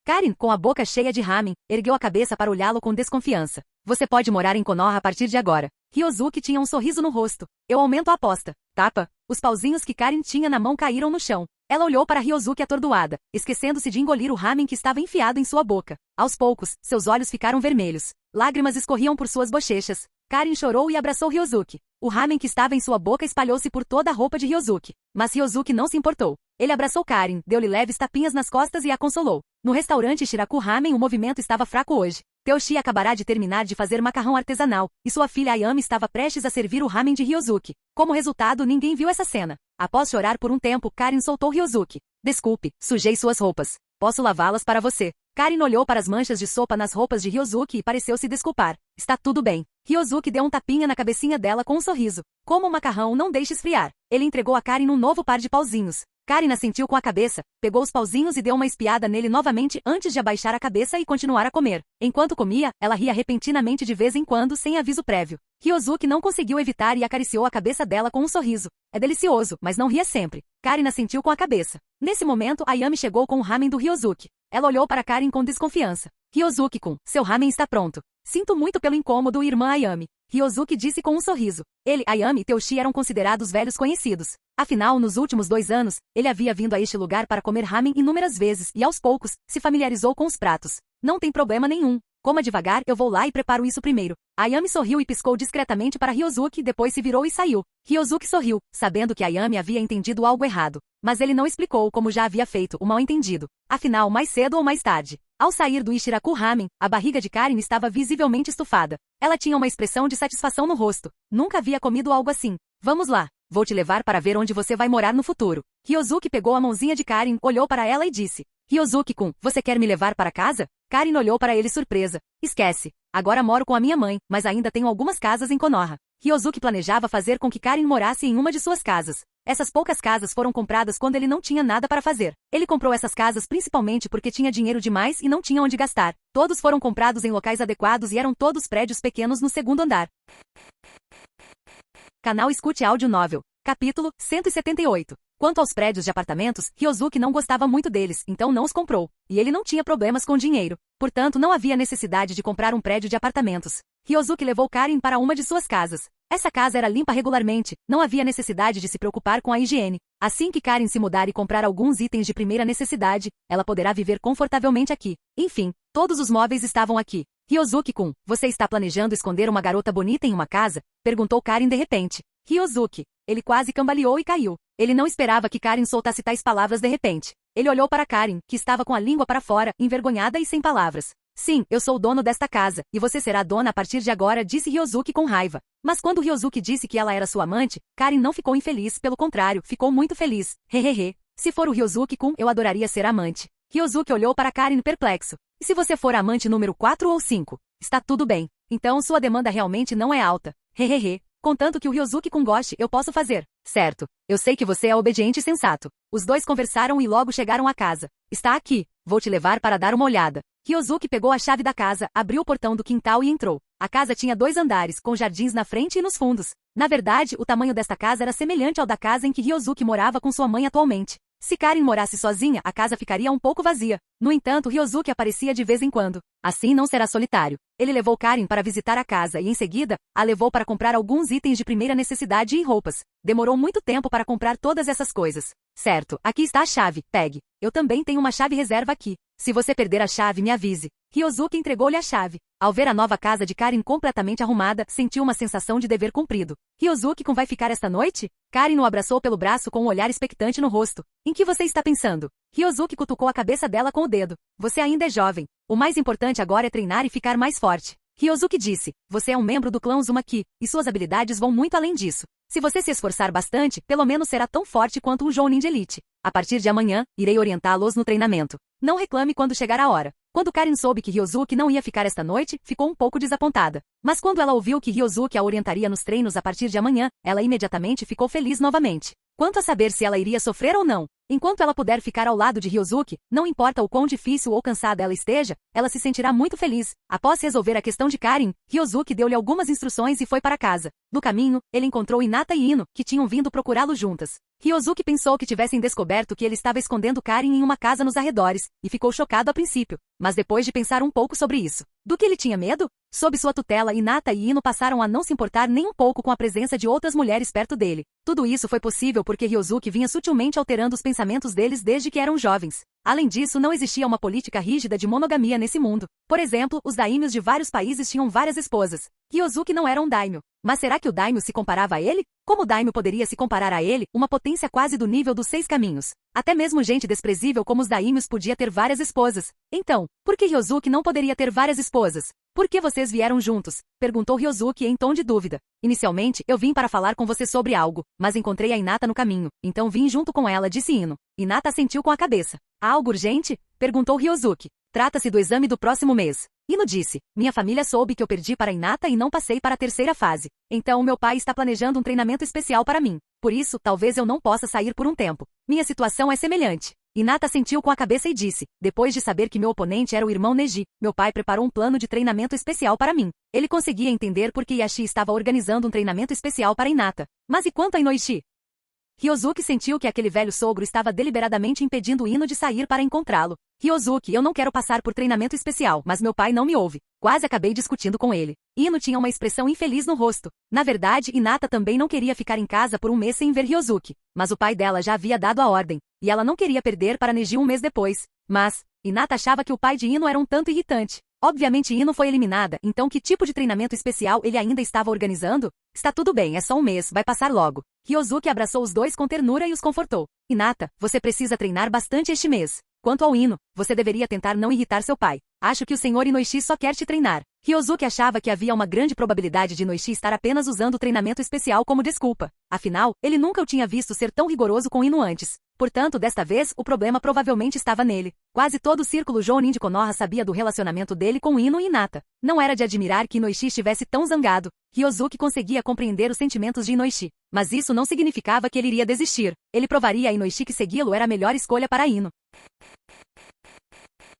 S1: Karen, com a boca cheia de ramen, ergueu a cabeça para olhá-lo com desconfiança. Você pode morar em Konoha a partir de agora. Ryosuke tinha um sorriso no rosto. Eu aumento a aposta. Tapa. Os pauzinhos que Karen tinha na mão caíram no chão. Ela olhou para Ryosuke atordoada, esquecendo-se de engolir o ramen que estava enfiado em sua boca. Aos poucos, seus olhos ficaram vermelhos. Lágrimas escorriam por suas bochechas. Karin chorou e abraçou Ryosuke. O ramen que estava em sua boca espalhou-se por toda a roupa de Ryosuke. Mas Ryosuke não se importou. Ele abraçou Karin, deu-lhe leves tapinhas nas costas e a consolou. No restaurante Shiraku Ramen o movimento estava fraco hoje. Teuchi acabará de terminar de fazer macarrão artesanal, e sua filha Ayami estava prestes a servir o ramen de Ryosuke. Como resultado, ninguém viu essa cena. Após chorar por um tempo, Karin soltou Ryosuke. Desculpe, sujei suas roupas. Posso lavá-las para você. Karin olhou para as manchas de sopa nas roupas de Ryosuke e pareceu se desculpar. Está tudo bem. Ryosuke deu um tapinha na cabecinha dela com um sorriso. Como o macarrão não deixa esfriar. Ele entregou a Karin um novo par de pauzinhos. Karin assentiu com a cabeça, pegou os pauzinhos e deu uma espiada nele novamente antes de abaixar a cabeça e continuar a comer. Enquanto comia, ela ria repentinamente de vez em quando sem aviso prévio. Ryosuke não conseguiu evitar e acariciou a cabeça dela com um sorriso. É delicioso, mas não ria sempre. Karin assentiu com a cabeça. Nesse momento, Ayami chegou com o ramen do Ryosuke. Ela olhou para Karin com desconfiança. Ryosuke-kun, seu ramen está pronto. Sinto muito pelo incômodo, irmã Ayami. Ryosuke disse com um sorriso. Ele, Ayami e Teuchi eram considerados velhos conhecidos. Afinal, nos últimos 2 anos, ele havia vindo a este lugar para comer ramen inúmeras vezes e, aos poucos, se familiarizou com os pratos. Não tem problema nenhum. Coma devagar, eu vou lá e preparo isso primeiro. Ayami sorriu e piscou discretamente para Ryosuke, depois se virou e saiu. Ryosuke sorriu, sabendo que Ayami havia entendido algo errado. Mas ele não explicou como já havia feito o mal-entendido. Afinal, mais cedo ou mais tarde. Ao sair do Ishiraku Ramen, a barriga de Karin estava visivelmente estufada. Ela tinha uma expressão de satisfação no rosto. Nunca havia comido algo assim. Vamos lá. Vou te levar para ver onde você vai morar no futuro. Ryosuke pegou a mãozinha de Karin, olhou para ela e disse. Ryosuke-kun, você quer me levar para casa? Karin olhou para ele surpresa. Esquece. Agora moro com a minha mãe, mas ainda tenho algumas casas em Konoha. Ryosuke planejava fazer com que Karin morasse em uma de suas casas. Essas poucas casas foram compradas quando ele não tinha nada para fazer. Ele comprou essas casas principalmente porque tinha dinheiro demais e não tinha onde gastar. Todos foram comprados em locais adequados e eram todos prédios pequenos no segundo andar. Canal Escute Áudio Novel. Capítulo 178. Quanto aos prédios de apartamentos, Ryosuke não gostava muito deles, então não os comprou. E ele não tinha problemas com dinheiro. Portanto, não havia necessidade de comprar um prédio de apartamentos. Ryosuke levou Karin para uma de suas casas. Essa casa era limpa regularmente, não havia necessidade de se preocupar com a higiene. Assim que Karin se mudar e comprar alguns itens de primeira necessidade, ela poderá viver confortavelmente aqui. Enfim, todos os móveis estavam aqui. Ryosuke-kun, você está planejando esconder uma garota bonita em uma casa? Perguntou Karin de repente. Ryosuke. Ele quase cambaleou e caiu. Ele não esperava que Karin soltasse tais palavras de repente. Ele olhou para Karin, que estava com a língua para fora, envergonhada e sem palavras. Sim, eu sou o dono desta casa, e você será dona a partir de agora, disse Ryosuke com raiva. Mas quando Ryosuke disse que ela era sua amante, Karin não ficou infeliz, pelo contrário, ficou muito feliz. Hehehe. Se for o Ryosuke-kun, eu adoraria ser amante. Ryosuke olhou para Karin perplexo. E se você for amante número 4 ou 5? Está tudo bem. Então sua demanda realmente não é alta. Hehehe. Contanto que o Ryosuke-kun goste, eu posso fazer. Certo. Eu sei que você é obediente e sensato. Os dois conversaram e logo chegaram à casa. Está aqui. Vou te levar para dar uma olhada. Ryosuke pegou a chave da casa, abriu o portão do quintal e entrou. A casa tinha 2 andares, com jardins na frente e nos fundos. Na verdade, o tamanho desta casa era semelhante ao da casa em que Ryosuke morava com sua mãe atualmente. Se Karin morasse sozinha, a casa ficaria um pouco vazia. No entanto, Ryosuke aparecia de vez em quando. Assim não será solitário. Ele levou Karin para visitar a casa e, em seguida, a levou para comprar alguns itens de primeira necessidade e roupas. Demorou muito tempo para comprar todas essas coisas. Certo, aqui está a chave, pegue. Eu também tenho uma chave reserva aqui. Se você perder a chave, me avise. Ryosuke entregou-lhe a chave. Ao ver a nova casa de Karin completamente arrumada, sentiu uma sensação de dever cumprido. Ryosuke-kun vai ficar esta noite? Karin o abraçou pelo braço com um olhar expectante no rosto. Em que você está pensando? Ryosuke cutucou a cabeça dela com o dedo. Você ainda é jovem. O mais importante agora é treinar e ficar mais forte. Ryosuke disse. Você é um membro do clã Uzumaki, e suas habilidades vão muito além disso. Se você se esforçar bastante, pelo menos será tão forte quanto um Jounin de elite. A partir de amanhã, irei orientá-los no treinamento. Não reclame quando chegar a hora. Quando Karin soube que Ryosuke não ia ficar esta noite, ficou um pouco desapontada. Mas quando ela ouviu que Ryosuke a orientaria nos treinos a partir de amanhã, ela imediatamente ficou feliz novamente. Quanto a saber se ela iria sofrer ou não, enquanto ela puder ficar ao lado de Ryosuke, não importa o quão difícil ou cansada ela esteja, ela se sentirá muito feliz. Após resolver a questão de Karin, Ryosuke deu-lhe algumas instruções e foi para casa. No caminho, ele encontrou Hinata e Ino, que tinham vindo procurá-lo juntas. Ryosuke pensou que tivessem descoberto que ele estava escondendo Karin em uma casa nos arredores, e ficou chocado a princípio. Mas depois de pensar um pouco sobre isso, Do que ele tinha medo? Sob sua tutela, Hinata e Ino passaram a não se importar nem um pouco com a presença de outras mulheres perto dele. Tudo isso foi possível porque Ryosuke vinha sutilmente alterando os pensamentos deles desde que eram jovens. Além disso, não existia uma política rígida de monogamia nesse mundo. Por exemplo, os daimyos de vários países tinham várias esposas. Ryosuke não era um daimyo. Mas será que o daimyo se comparava a ele? Como o daimyo poderia se comparar a ele, uma potência quase do nível dos 6 caminhos? Até mesmo gente desprezível como os daimyos podia ter várias esposas. Então, por que Ryosuke não poderia ter várias esposas? Por que vocês vieram juntos? Perguntou Ryosuke em tom de dúvida. Inicialmente, eu vim para falar com você sobre algo, mas encontrei a Hinata no caminho, então vim junto com ela, disse Ino. Hinata assentiu com a cabeça. Há algo urgente? Perguntou Ryosuke. Trata-se do exame do próximo mês. Ino disse, minha família soube que eu perdi para Hinata e não passei para a terceira fase. Então meu pai está planejando um treinamento especial para mim. Por isso, talvez eu não possa sair por um tempo. Minha situação é semelhante. Hinata assentiu com a cabeça e disse, depois de saber que meu oponente era o irmão Neji, meu pai preparou um plano de treinamento especial para mim. Ele conseguia entender por que Yashi estava organizando um treinamento especial para Hinata. Mas e quanto a Inoishi? Ryosuke sentiu que aquele velho sogro estava deliberadamente impedindo Ino de sair para encontrá-lo. Ryosuke, eu não quero passar por treinamento especial, mas meu pai não me ouve. Quase acabei discutindo com ele. Ino tinha uma expressão infeliz no rosto. Na verdade, Hinata também não queria ficar em casa por um mês sem ver Ryosuke. Mas o pai dela já havia dado a ordem. E ela não queria perder para Neji um mês depois. Mas, Hinata achava que o pai de Ino era um tanto irritante. Obviamente Ino foi eliminada, então que tipo de treinamento especial ele ainda estava organizando? Está tudo bem, é só um mês, vai passar logo. Ryosuke abraçou os dois com ternura e os confortou. Hinata, você precisa treinar bastante este mês. Quanto ao Ino, você deveria tentar não irritar seu pai. Acho que o Sr. Inoishi só quer te treinar. Ryosuke achava que havia uma grande probabilidade de Inoishi estar apenas usando o treinamento especial como desculpa. Afinal, ele nunca o tinha visto ser tão rigoroso com Ino antes. Portanto, desta vez, o problema provavelmente estava nele. Quase todo o círculo Jounin de Konoha sabia do relacionamento dele com Ino e Hinata. Não era de admirar que Inoishi estivesse tão zangado. Ryosuke conseguia compreender os sentimentos de Inoishi. Mas isso não significava que ele iria desistir. Ele provaria a Inoishi que segui-lo era a melhor escolha para Ino.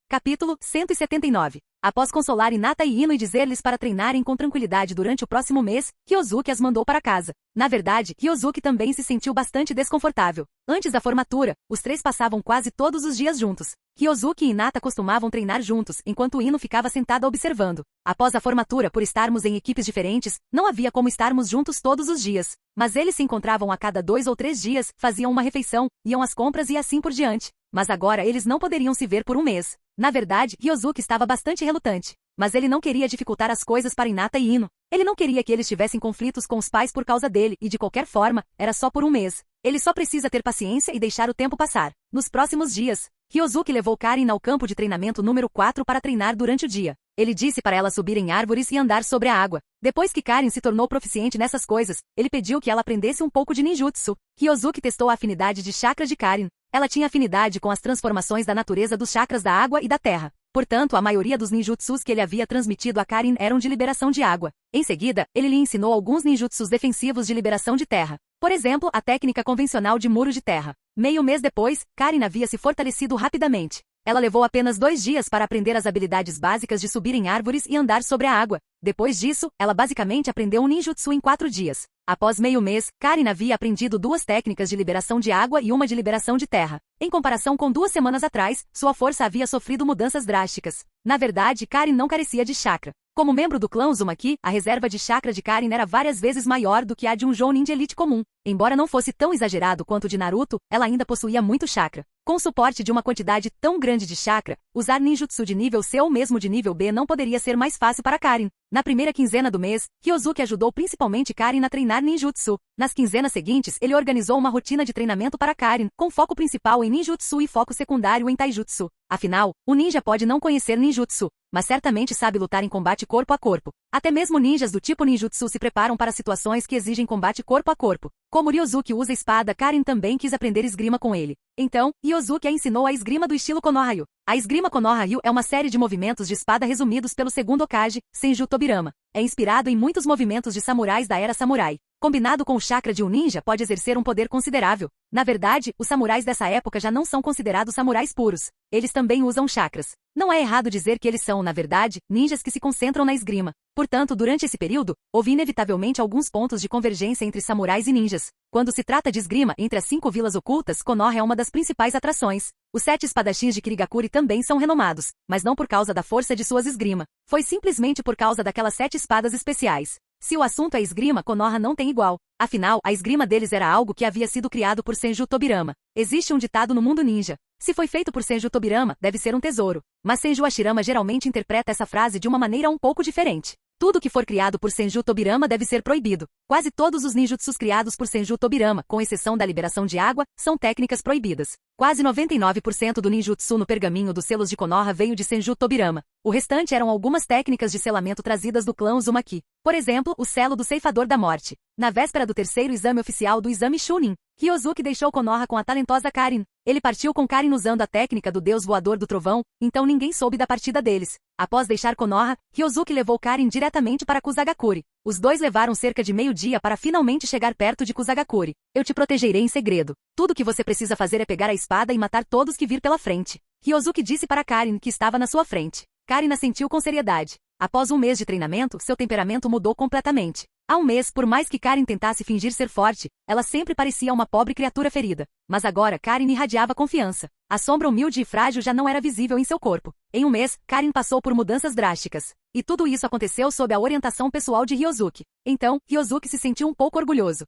S1: Capítulo 179. Após consolar Hinata e Ino e dizer-lhes para treinarem com tranquilidade durante o próximo mês, Ryosuke as mandou para casa. Na verdade, Ryosuke também se sentiu bastante desconfortável. Antes da formatura, os três passavam quase todos os dias juntos. Ryosuke e Hinata costumavam treinar juntos, enquanto Ino ficava sentada observando. Após a formatura, por estarmos em equipes diferentes, não havia como estarmos juntos todos os dias. Mas eles se encontravam a cada 2 ou 3 dias, faziam uma refeição, iam às compras e assim por diante. Mas agora eles não poderiam se ver por um mês. Na verdade, Ryosuke estava bastante relutante. Mas ele não queria dificultar as coisas para Hinata e Ino. Ele não queria que eles tivessem conflitos com os pais por causa dele, e de qualquer forma, era só por um mês. Ele só precisa ter paciência e deixar o tempo passar. Nos próximos dias, Ryosuke levou Karin ao campo de treinamento número 4 para treinar durante o dia. Ele disse para ela subir em árvores e andar sobre a água. Depois que Karin se tornou proficiente nessas coisas, ele pediu que ela aprendesse um pouco de ninjutsu. Ryosuke testou a afinidade de chakras de Karin. Ela tinha afinidade com as transformações da natureza dos chakras da água e da terra. Portanto, a maioria dos ninjutsus que ele havia transmitido a Karin eram de liberação de água. Em seguida, ele lhe ensinou alguns ninjutsus defensivos de liberação de terra. Por exemplo, a técnica convencional de muro de terra. Meio mês depois, Karin havia se fortalecido rapidamente. Ela levou apenas 2 dias para aprender as habilidades básicas de subir em árvores e andar sobre a água. Depois disso, ela basicamente aprendeu um ninjutsu em 4 dias. Após meio mês, Karin havia aprendido 2 técnicas de liberação de água e uma de liberação de terra. Em comparação com 2 semanas atrás, sua força havia sofrido mudanças drásticas. Na verdade, Karin não carecia de chakra. Como membro do clã Uzumaki, a reserva de chakra de Karin era várias vezes maior do que a de um Jounin de elite comum. Embora não fosse tão exagerado quanto o de Naruto, ela ainda possuía muito chakra. Com o suporte de uma quantidade tão grande de chakra, usar ninjutsu de nível C ou mesmo de nível B não poderia ser mais fácil para Karin. Na primeira quinzena do mês, Ryosuke ajudou principalmente Karin a treinar ninjutsu. Nas quinzenas seguintes, ele organizou uma rotina de treinamento para Karin, com foco principal em ninjutsu e foco secundário em taijutsu. Afinal, o ninja pode não conhecer ninjutsu, mas certamente sabe lutar em combate corpo a corpo. Até mesmo ninjas do tipo ninjutsu se preparam para situações que exigem combate corpo a corpo. Como Ryosuke usa espada, Karin também quis aprender esgrima com ele. Então, Ryosuke a ensinou a esgrima do estilo Konoha-ryu. A esgrima Konoha-ryu é uma série de movimentos de espada resumidos pelo segundo Hokage, Senju Tobirama. É inspirado em muitos movimentos de samurais da era samurai. combinado com o chakra de um ninja, pode exercer um poder considerável. Na verdade, os samurais dessa época já não são considerados samurais puros. Eles também usam chakras. Não é errado dizer que eles são, na verdade, ninjas que se concentram na esgrima. Portanto, durante esse período, houve inevitavelmente alguns pontos de convergência entre samurais e ninjas. Quando se trata de esgrima entre as 5 vilas ocultas, Konoha é uma das principais atrações. Os 7 espadachins de Kirigakuri também são renomados, mas não por causa da força de suas esgrima. Foi simplesmente por causa daquelas 7 espadas especiais. Se o assunto é esgrima, Konoha não tem igual. Afinal, a esgrima deles era algo que havia sido criado por Senju Tobirama. Existe um ditado no mundo ninja: se foi feito por Senju Tobirama, deve ser um tesouro. Mas Senju Hashirama geralmente interpreta essa frase de uma maneira um pouco diferente. Tudo que for criado por Senju Tobirama deve ser proibido. Quase todos os ninjutsus criados por Senju Tobirama, com exceção da liberação de água, são técnicas proibidas. Quase 99% do ninjutsu no pergaminho dos selos de Konoha veio de Senju Tobirama. O restante eram algumas técnicas de selamento trazidas do clã Uzumaki. Por exemplo, o selo do Ceifador da Morte. Na véspera do terceiro exame oficial do exame Chunin, Ryozuki deixou Konoha com a talentosa Karin. Ele partiu com Karin usando a técnica do deus voador do trovão, então ninguém soube da partida deles. Após deixar Konoha, Ryozuki levou Karin diretamente para Kusagakure. Os dois levaram cerca de meio-dia para finalmente chegar perto de Kusagakure. Eu te protegerei em segredo. Tudo que você precisa fazer é pegar a espada e matar todos que vir pela frente. Ryozuki disse para Karin, que estava na sua frente. Karin assentiu com seriedade. Após um mês de treinamento, seu temperamento mudou completamente. Há um mês, por mais que Karin tentasse fingir ser forte, ela sempre parecia uma pobre criatura ferida. Mas agora Karin irradiava confiança. A sombra humilde e frágil já não era visível em seu corpo. Em um mês, Karin passou por mudanças drásticas. E tudo isso aconteceu sob a orientação pessoal de Ryozuki. Então, Ryozuki se sentiu um pouco orgulhoso.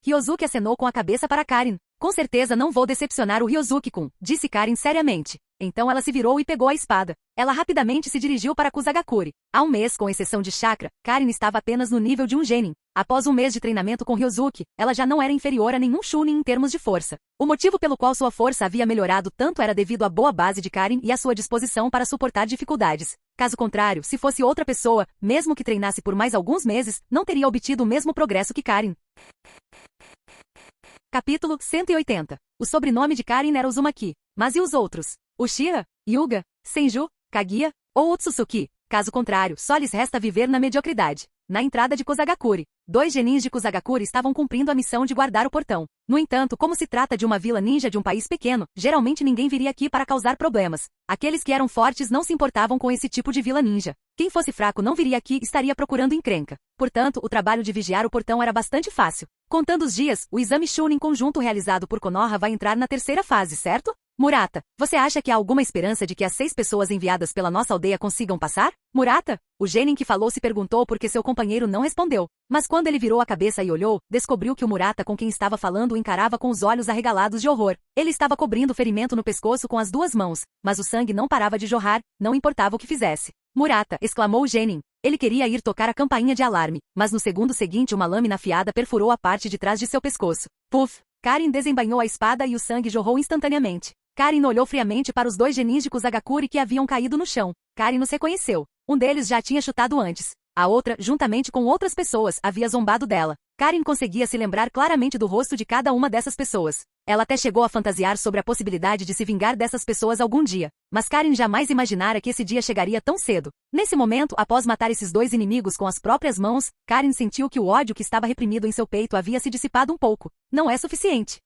S1: Ryozuki acenou com a cabeça para Karin. Com certeza não vou decepcionar o Ryozuki-kun, disse Karin seriamente. Então ela se virou e pegou a espada. Ela rapidamente se dirigiu para Kusagakure. Há um mês, com exceção de chakra, Karin estava apenas no nível de um genin. Após um mês de treinamento com Ryozuki, ela já não era inferior a nenhum Chunin em termos de força. O motivo pelo qual sua força havia melhorado tanto era devido à boa base de Karin e à sua disposição para suportar dificuldades. Caso contrário, se fosse outra pessoa, mesmo que treinasse por mais alguns meses, não teria obtido o mesmo progresso que Karin. Capítulo 180. O sobrenome de Karin era Uzumaki. Mas e os outros? Uchiha, Hyuga, Senju, Kaguya ou Otsutsuki? Caso contrário, só lhes resta viver na mediocridade. Na entrada de Kusagakure, 2 genins de Kusagakure estavam cumprindo a missão de guardar o portão. No entanto, como se trata de uma vila ninja de um país pequeno, geralmente ninguém viria aqui para causar problemas. Aqueles que eram fortes não se importavam com esse tipo de vila ninja. Quem fosse fraco não viria aqui e estaria procurando encrenca. Portanto, o trabalho de vigiar o portão era bastante fácil. Contando os dias, o exame Chunin conjunto realizado por Konoha vai entrar na terceira fase, certo? Murata, você acha que há alguma esperança de que as 6 pessoas enviadas pela nossa aldeia consigam passar? Murata? O genin que falou se perguntou porque seu companheiro não respondeu. Mas quando ele virou a cabeça e olhou, descobriu que o Murata com quem estava falando o encarava com os olhos arregalados de horror. Ele estava cobrindo o ferimento no pescoço com as 2 mãos, mas o sangue não parava de jorrar, não importava o que fizesse. Murata, exclamou o genin. Ele queria ir tocar a campainha de alarme, mas no segundo seguinte uma lâmina afiada perfurou a parte de trás de seu pescoço. Puf! Karin desembainhou a espada e o sangue jorrou instantaneamente. Karin olhou friamente para os 2 genins de Kusagakure que haviam caído no chão. Karin os reconheceu. Um deles já tinha chutado antes. A outra, juntamente com outras pessoas, havia zombado dela. Karin conseguia se lembrar claramente do rosto de cada uma dessas pessoas. Ela até chegou a fantasiar sobre a possibilidade de se vingar dessas pessoas algum dia. Mas Karin jamais imaginara que esse dia chegaria tão cedo. Nesse momento, após matar esses 2 inimigos com as próprias mãos, Karin sentiu que o ódio que estava reprimido em seu peito havia se dissipado um pouco. Não é suficiente.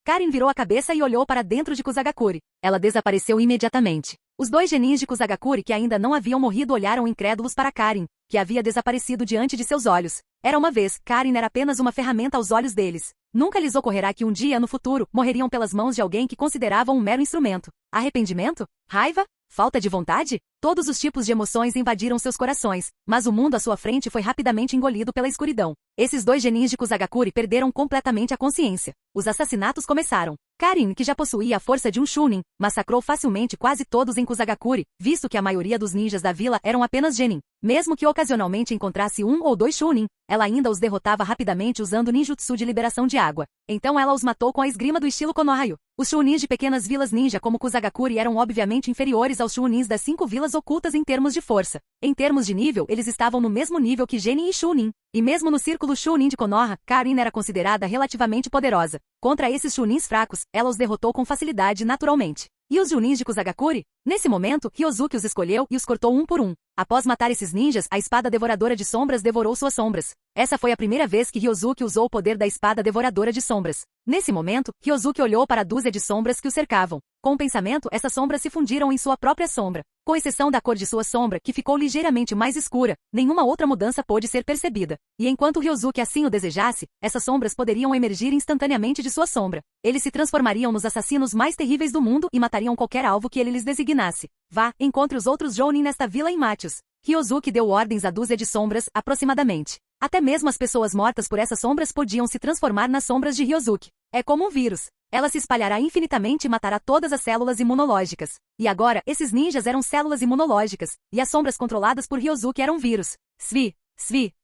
S1: Karin virou a cabeça e olhou para dentro de Kusagakure. Ela desapareceu imediatamente. Os 2 genins de Kusagakure que ainda não haviam morrido olharam incrédulos para Karin, que havia desaparecido diante de seus olhos. Era uma vez, Karin era apenas uma ferramenta aos olhos deles. Nunca lhes ocorrerá que um dia, no futuro, morreriam pelas mãos de alguém que consideravam um mero instrumento. Arrependimento? Raiva? Falta de vontade? Todos os tipos de emoções invadiram seus corações, mas o mundo à sua frente foi rapidamente engolido pela escuridão. Esses 2 genins de Kusagakure perderam completamente a consciência. Os assassinatos começaram. Karin, que já possuía a força de um Chunin, massacrou facilmente quase todos em Kusagakure, visto que a maioria dos ninjas da vila eram apenas genin. Mesmo que ocasionalmente encontrasse 1 ou 2 Chunin, ela ainda os derrotava rapidamente usando ninjutsu de liberação de água. Então ela os matou com a esgrima do estilo Konoha. Os Chunins de pequenas vilas ninja como Kusagakure eram obviamente inferiores aos Chunins das 5 vilas ocultas em termos de força. Em termos de nível, eles estavam no mesmo nível que Genin e Chunin. E mesmo no círculo Chunin de Konoha, Karin era considerada relativamente poderosa. Contra esses Chunins fracos, ela os derrotou com facilidade naturalmente. E os Junins de Kusagakuri? Nesse momento, Ryozuki os escolheu e os cortou um por um. Após matar esses ninjas, a espada devoradora de sombras devorou suas sombras. Essa foi a primeira vez que Ryozuki usou o poder da espada devoradora de sombras. Nesse momento, Ryozuki olhou para a dúzia de sombras que o cercavam. Com o pensamento, essas sombras se fundiram em sua própria sombra. Com exceção da cor de sua sombra, que ficou ligeiramente mais escura, nenhuma outra mudança pôde ser percebida. E enquanto Ryozuki assim o desejasse, essas sombras poderiam emergir instantaneamente de sua sombra. Eles se transformariam nos assassinos mais terríveis do mundo e matariam qualquer alvo que ele lhes designasse. Vá, encontre os outros Jounin nesta vila em Matius. Ryozuki deu ordens à dúzia de sombras, aproximadamente. Até mesmo as pessoas mortas por essas sombras podiam se transformar nas sombras de Ryozuki. É como um vírus. Ela se espalhará infinitamente e matará todas as células imunológicas. E agora, esses ninjas eram células imunológicas, e as sombras controladas por Ryozuki eram vírus. Svi.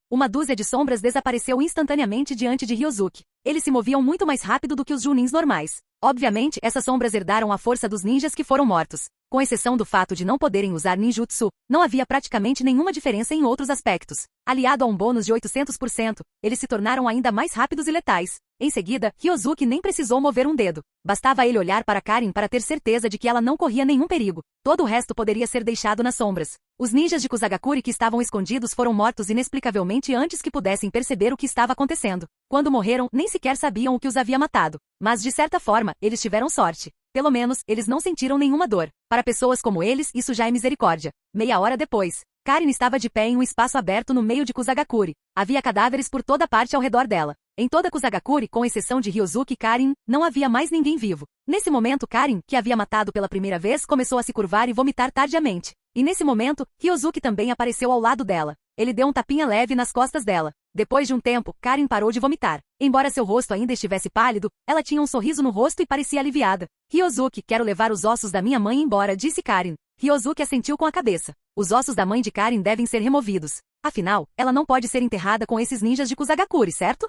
S1: Uma dúzia de sombras desapareceu instantaneamente diante de Ryozuki. Eles se moviam muito mais rápido do que os Junins normais. Obviamente, essas sombras herdaram a força dos ninjas que foram mortos. Com exceção do fato de não poderem usar ninjutsu, não havia praticamente nenhuma diferença em outros aspectos. Aliado a um bônus de 800%, eles se tornaram ainda mais rápidos e letais. Em seguida, Ryozuki nem precisou mover um dedo. Bastava ele olhar para Karin para ter certeza de que ela não corria nenhum perigo. Todo o resto poderia ser deixado nas sombras. Os ninjas de Kusagakuri que estavam escondidos foram mortos inexplicavelmente antes que pudessem perceber o que estava acontecendo. Quando morreram, nem sequer sabiam o que os havia matado. Mas, de certa forma, eles tiveram sorte. Pelo menos, eles não sentiram nenhuma dor. Para pessoas como eles, isso já é misericórdia. Meia hora depois, Karin estava de pé em um espaço aberto no meio de Kusagakuri. Havia cadáveres por toda parte ao redor dela. Em toda Kusagakuri, com exceção de Ryozuki e Karin, não havia mais ninguém vivo. Nesse momento, Karin, que havia matado pela primeira vez, começou a se curvar e vomitar tardiamente. E nesse momento, Ryozuki também apareceu ao lado dela. Ele deu um tapinha leve nas costas dela. Depois de um tempo, Karin parou de vomitar. Embora seu rosto ainda estivesse pálido, ela tinha um sorriso no rosto e parecia aliviada. Ryozuki, quero levar os ossos da minha mãe embora, disse Karin. Ryozuki assentiu com a cabeça. Os ossos da mãe de Karin devem ser removidos. Afinal, ela não pode ser enterrada com esses ninjas de Kusagakuri, certo?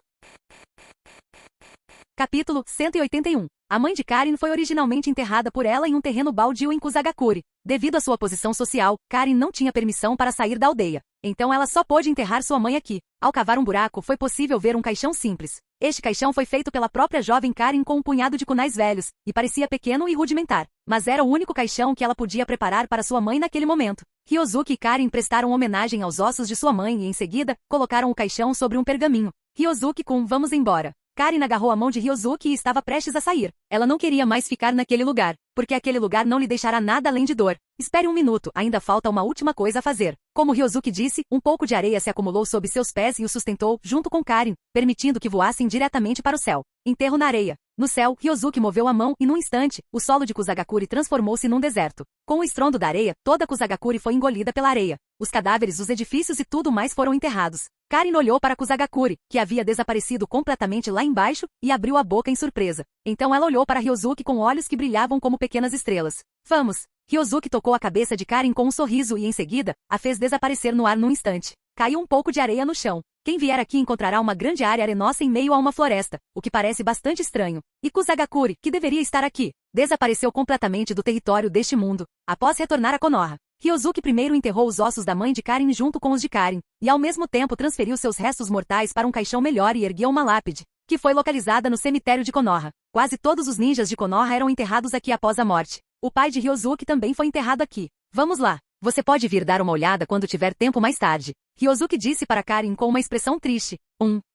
S1: Capítulo 181. A mãe de Karin foi originalmente enterrada por ela em um terreno baldio em Kusagakuri. Devido à sua posição social, Karin não tinha permissão para sair da aldeia. Então ela só pôde enterrar sua mãe aqui. Ao cavar um buraco, foi possível ver um caixão simples. Este caixão foi feito pela própria jovem Karin com um punhado de kunais velhos, e parecia pequeno e rudimentar. Mas era o único caixão que ela podia preparar para sua mãe naquele momento. Ryozuki e Karin prestaram homenagem aos ossos de sua mãe e, em seguida, colocaram o caixão sobre um pergaminho. Ryozuki com vamos embora. Karin agarrou a mão de Ryozuki e estava prestes a sair. Ela não queria mais ficar naquele lugar, porque aquele lugar não lhe deixará nada além de dor. Espere um minuto, ainda falta uma última coisa a fazer. Como Ryozuki disse, um pouco de areia se acumulou sob seus pés e o sustentou, junto com Karin, permitindo que voassem diretamente para o céu. Enterro na areia. No céu, Ryozuki moveu a mão e, num instante, o solo de Kusagakuri transformou-se num deserto. Com o estrondo da areia, toda Kusagakuri foi engolida pela areia. Os cadáveres, os edifícios e tudo mais foram enterrados. Karin olhou para Kusagakuri, que havia desaparecido completamente lá embaixo, e abriu a boca em surpresa. Então ela olhou para Ryozuki com olhos que brilhavam como pequenas estrelas. Vamos! Ryozuki tocou a cabeça de Karin com um sorriso e, em seguida, a fez desaparecer no ar num instante. Caiu um pouco de areia no chão. Quem vier aqui encontrará uma grande área arenosa em meio a uma floresta, o que parece bastante estranho. E Kusagakuri, que deveria estar aqui, desapareceu completamente do território deste mundo, após retornar a Konoha. Ryozuki primeiro enterrou os ossos da mãe de Karin junto com os de Karin, e ao mesmo tempo transferiu seus restos mortais para um caixão melhor e ergueu uma lápide, que foi localizada no cemitério de Konoha. Quase todos os ninjas de Konoha eram enterrados aqui após a morte. O pai de Ryozuki também foi enterrado aqui. Vamos lá. Você pode vir dar uma olhada quando tiver tempo mais tarde. Ryozuki disse para Karin com uma expressão triste.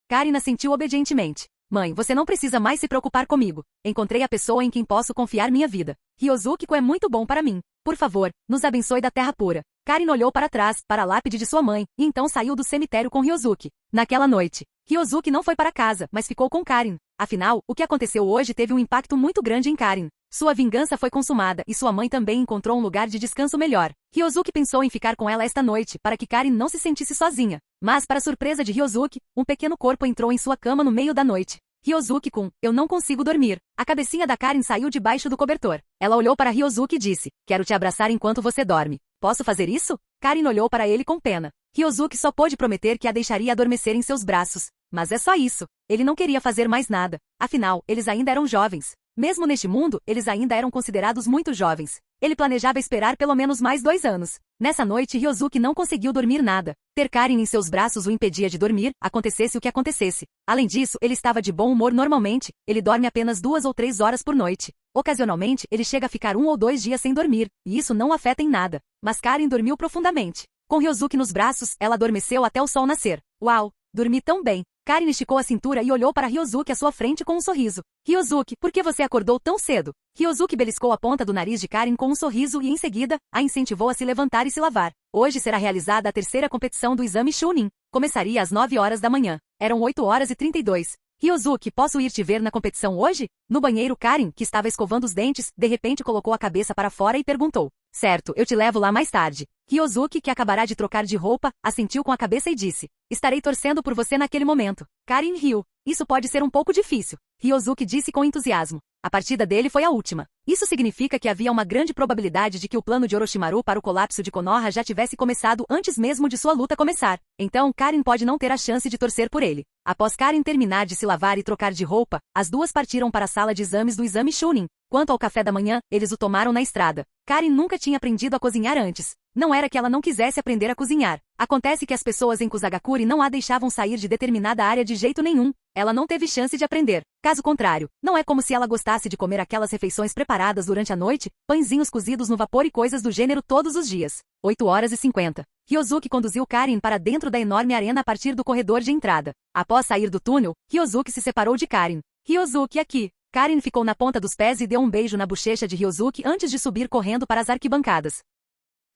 S1: Karin assentiu obedientemente. Mãe, você não precisa mais se preocupar comigo. Encontrei a pessoa em quem posso confiar minha vida. Ryozuki é muito bom para mim. Por favor, nos abençoe da terra pura. Karin olhou para trás, para a lápide de sua mãe, e então saiu do cemitério com Ryozuki. Naquela noite, Ryozuki não foi para casa, mas ficou com Karin. Afinal, o que aconteceu hoje teve um impacto muito grande em Karin. Sua vingança foi consumada e sua mãe também encontrou um lugar de descanso melhor. Ryozuki pensou em ficar com ela esta noite, para que Karin não se sentisse sozinha. Mas, para surpresa de Ryozuki, um pequeno corpo entrou em sua cama no meio da noite. Ryozuki eu não consigo dormir. A cabecinha da Karin saiu debaixo do cobertor. Ela olhou para Ryozuki e disse, quero te abraçar enquanto você dorme. Posso fazer isso? Karin olhou para ele com pena. Ryozuki só pôde prometer que a deixaria adormecer em seus braços. Mas é só isso. Ele não queria fazer mais nada. Afinal, eles ainda eram jovens. Mesmo neste mundo, eles ainda eram considerados muito jovens. Ele planejava esperar pelo menos mais 2 anos. Nessa noite, Ryosuke não conseguiu dormir nada. Ter Karin em seus braços o impedia de dormir, acontecesse o que acontecesse. Além disso, ele estava de bom humor normalmente. Ele dorme apenas 2 ou 3 horas por noite. Ocasionalmente, ele chega a ficar 1 ou 2 dias sem dormir, e isso não o afeta em nada. Mas Karin dormiu profundamente. Com Ryosuke nos braços, ela adormeceu até o sol nascer. Uau! Dormi tão bem. Karin esticou a cintura e olhou para Ryosuke à sua frente com um sorriso. Ryosuke, por que você acordou tão cedo? Ryosuke beliscou a ponta do nariz de Karin com um sorriso e, em seguida, a incentivou a se levantar e se lavar. Hoje será realizada a 3ª competição do exame Chunin. Começaria às 9 horas da manhã. Eram 8 horas e 32. Ryosuke, posso ir te ver na competição hoje? No banheiro, Karin, que estava escovando os dentes, de repente colocou a cabeça para fora e perguntou. Certo, eu te levo lá mais tarde. Ryosuke, que acabará de trocar de roupa, assentiu com a cabeça e disse. Estarei torcendo por você naquele momento. Karin riu. Isso pode ser um pouco difícil. Ryosuke disse com entusiasmo. A partida dele foi a última. Isso significa que havia uma grande probabilidade de que o plano de Orochimaru para o colapso de Konoha já tivesse começado antes mesmo de sua luta começar. Então, Karin pode não ter a chance de torcer por ele. Após Karin terminar de se lavar e trocar de roupa, as duas partiram para a sala de exames do exame Chunin. Quanto ao café da manhã, eles o tomaram na estrada. Karin nunca tinha aprendido a cozinhar antes. Não era que ela não quisesse aprender a cozinhar. Acontece que as pessoas em Kusagakure não a deixavam sair de determinada área de jeito nenhum. Ela não teve chance de aprender. Caso contrário, não é como se ela gostasse de comer aquelas refeições preparadas durante a noite, pãezinhos cozidos no vapor e coisas do gênero todos os dias. 8 horas e 50. Ryosuke conduziu Karin para dentro da enorme arena a partir do corredor de entrada. Após sair do túnel, Ryosuke se separou de Karin. Ryosuke, aqui. Karin ficou na ponta dos pés e deu um beijo na bochecha de Ryosuke antes de subir correndo para as arquibancadas.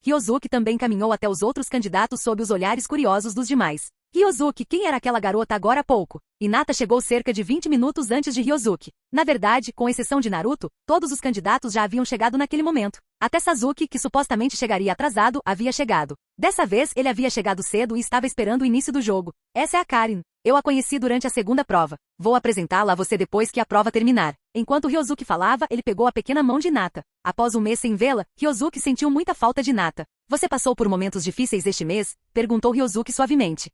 S1: Ryosuke também caminhou até os outros candidatos sob os olhares curiosos dos demais. Ryosuke, quem era aquela garota agora há pouco? Hinata chegou cerca de 20 minutos antes de Ryosuke. Na verdade, com exceção de Naruto, todos os candidatos já haviam chegado naquele momento. Até Sasuke, que supostamente chegaria atrasado, havia chegado. Dessa vez, ele havia chegado cedo e estava esperando o início do jogo. Essa é a Karin. Eu a conheci durante a segunda prova. Vou apresentá-la a você depois que a prova terminar. Enquanto Ryosuke falava, ele pegou a pequena mão de Hinata. Após um mês sem vê-la, Ryosuke sentiu muita falta de Hinata. Você passou por momentos difíceis este mês? Perguntou Ryosuke suavemente.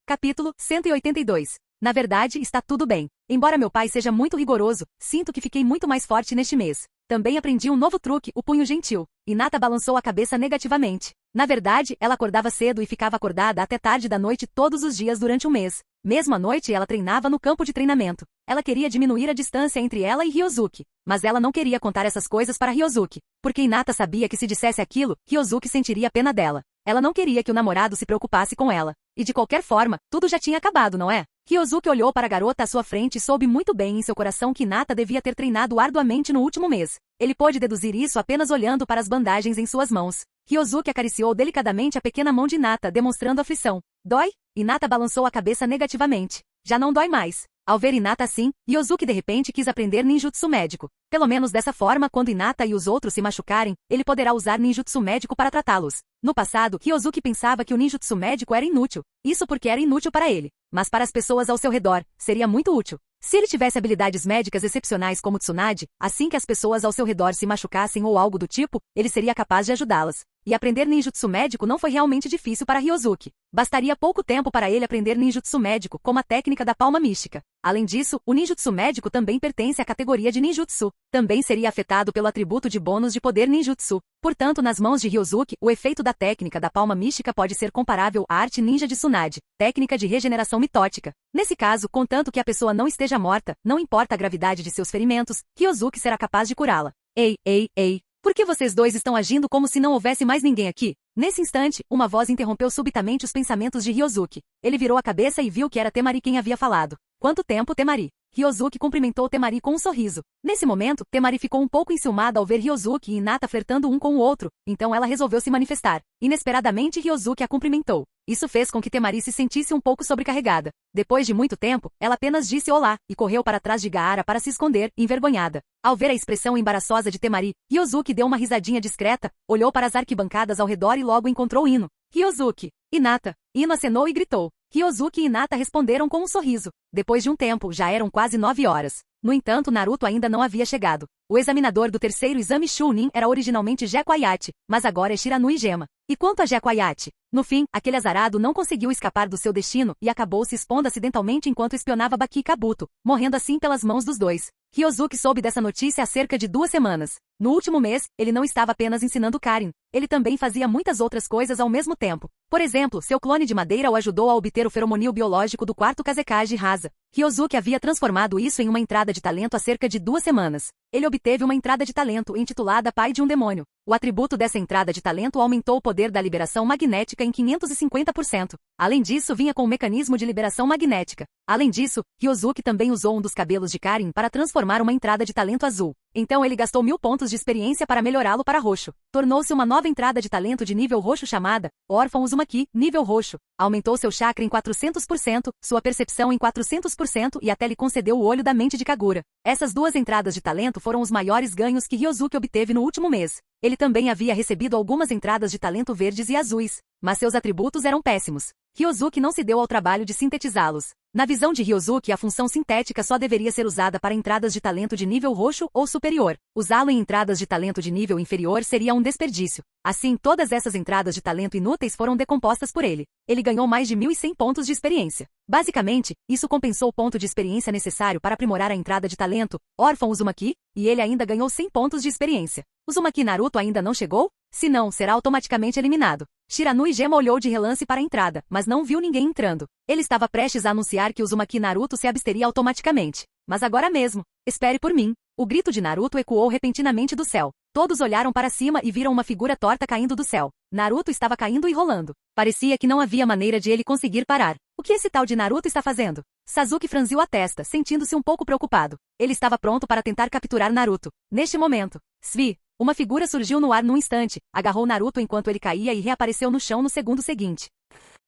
S1: Capítulo 182. Na verdade, está tudo bem. Embora meu pai seja muito rigoroso, sinto que fiquei muito mais forte neste mês. Também aprendi um novo truque, o punho gentil. Hinata balançou a cabeça negativamente. Na verdade, ela acordava cedo e ficava acordada até tarde da noite todos os dias durante um mês. Mesmo à noite, ela treinava no campo de treinamento. Ela queria diminuir a distância entre ela e Ryosuke. Mas ela não queria contar essas coisas para Ryosuke. Porque Hinata sabia que se dissesse aquilo, Ryosuke sentiria pena dela. Ela não queria que o namorado se preocupasse com ela. E de qualquer forma, tudo já tinha acabado, não é? Ryosuke olhou para a garota à sua frente e soube muito bem em seu coração que Hinata devia ter treinado arduamente no último mês. Ele pôde deduzir isso apenas olhando para as bandagens em suas mãos. Ryosuke acariciou delicadamente a pequena mão de Hinata, demonstrando aflição. Dói? Hinata balançou a cabeça negativamente. Já não dói mais. Ao ver Hinata assim, Ryosuke de repente quis aprender ninjutsu médico. Pelo menos dessa forma, quando Hinata e os outros se machucarem, ele poderá usar ninjutsu médico para tratá-los. No passado, Ryosuke pensava que o ninjutsu médico era inútil. Isso porque era inútil para ele. Mas para as pessoas ao seu redor, seria muito útil. Se ele tivesse habilidades médicas excepcionais como Tsunade, assim que as pessoas ao seu redor se machucassem ou algo do tipo, ele seria capaz de ajudá-las. E aprender ninjutsu médico não foi realmente difícil para Ryosuke. Bastaria pouco tempo para ele aprender ninjutsu médico, como a técnica da palma mística. Além disso, o ninjutsu médico também pertence à categoria de ninjutsu. Também seria afetado pelo atributo de bônus de poder ninjutsu. Portanto, nas mãos de Ryosuke, o efeito da técnica da palma mística pode ser comparável à arte ninja de Tsunade, técnica de regeneração mitótica. Nesse caso, contanto que a pessoa não esteja morta, não importa a gravidade de seus ferimentos, Ryosuke será capaz de curá-la. Ei. Por que vocês dois estão agindo como se não houvesse mais ninguém aqui? Nesse instante, uma voz interrompeu subitamente os pensamentos de Ryosuke. Ele virou a cabeça e viu que era Temari quem havia falado. Quanto tempo, Temari? Ryosuke cumprimentou Temari com um sorriso. Nesse momento, Temari ficou um pouco enciumada ao ver Ryosuke e Hinata flertando um com o outro, então ela resolveu se manifestar. Inesperadamente, Ryosuke a cumprimentou. Isso fez com que Temari se sentisse um pouco sobrecarregada. Depois de muito tempo, ela apenas disse olá e correu para trás de Gaara para se esconder, envergonhada. Ao ver a expressão embaraçosa de Temari, Ryosuke deu uma risadinha discreta, olhou para as arquibancadas ao redor e logo encontrou Ino. Ryosuke! Hinata! Ino acenou e gritou. Ryosuke e Hinata responderam com um sorriso. Depois de um tempo, já eram quase 9 horas. No entanto, Naruto ainda não havia chegado. O examinador do terceiro exame Chunin era originalmente Geco Ayate, mas agora é Shiranui Gema. E quanto a Geco Ayate? No fim, aquele azarado não conseguiu escapar do seu destino e acabou se expondo acidentalmente enquanto espionava Baki e Kabuto, morrendo assim pelas mãos dos dois. Ryozuki soube dessa notícia há cerca de 2 semanas. No último mês, ele não estava apenas ensinando Karin, ele também fazia muitas outras coisas ao mesmo tempo. Por exemplo, seu clone de madeira o ajudou a obter o feromonil biológico do quarto Kazekage Rasa. Ryozuki havia transformado isso em uma entrada de talento há cerca de 2 semanas. Ele obteve uma entrada de talento intitulada Pai de um Demônio. O atributo dessa entrada de talento aumentou o poder da liberação magnética em 550%. Além disso, vinha com um mecanismo de liberação magnética. Além disso, Ryozuki também usou um dos cabelos de Karin para transformar uma entrada de talento azul. Então ele gastou 1000 pontos de experiência para melhorá-lo para roxo. Tornou-se uma nova entrada de talento de nível roxo chamada Órfão Uzumaki, nível roxo. Aumentou seu chakra em 400%, sua percepção em 400% e até lhe concedeu o olho da mente de Kagura. Essas 2 entradas de talento foram os maiores ganhos que Ryozuki obteve no último mês. Ele também havia recebido algumas entradas de talento verdes e azuis, mas seus atributos eram péssimos. Ryozuki não se deu ao trabalho de sintetizá-los. Na visão de Ryozuki, a função sintética só deveria ser usada para entradas de talento de nível roxo ou superior. Usá-lo em entradas de talento de nível inferior seria um desperdício. Assim, todas essas entradas de talento inúteis foram decompostas por ele. Ele ganhou mais de 1100 pontos de experiência. Basicamente, isso compensou o ponto de experiência necessário para aprimorar a entrada de talento, Órfão Uzumaki, e ele ainda ganhou 100 pontos de experiência. Uzumaki Naruto ainda não chegou? Se não, será automaticamente eliminado. Shiranui Gema olhou de relance para a entrada, mas não viu ninguém entrando. Ele estava prestes a anunciar que Uzumaki Naruto se absteria automaticamente. Mas agora mesmo. Espere por mim. O grito de Naruto ecoou repentinamente do céu. Todos olharam para cima e viram uma figura torta caindo do céu. Naruto estava caindo e rolando. Parecia que não havia maneira de ele conseguir parar. O que esse tal de Naruto está fazendo? Sasuke franziu a testa, sentindo-se um pouco preocupado. Ele estava pronto para tentar capturar Naruto. Neste momento, Svi, uma figura surgiu no ar num instante, agarrou Naruto enquanto ele caía e reapareceu no chão no segundo seguinte.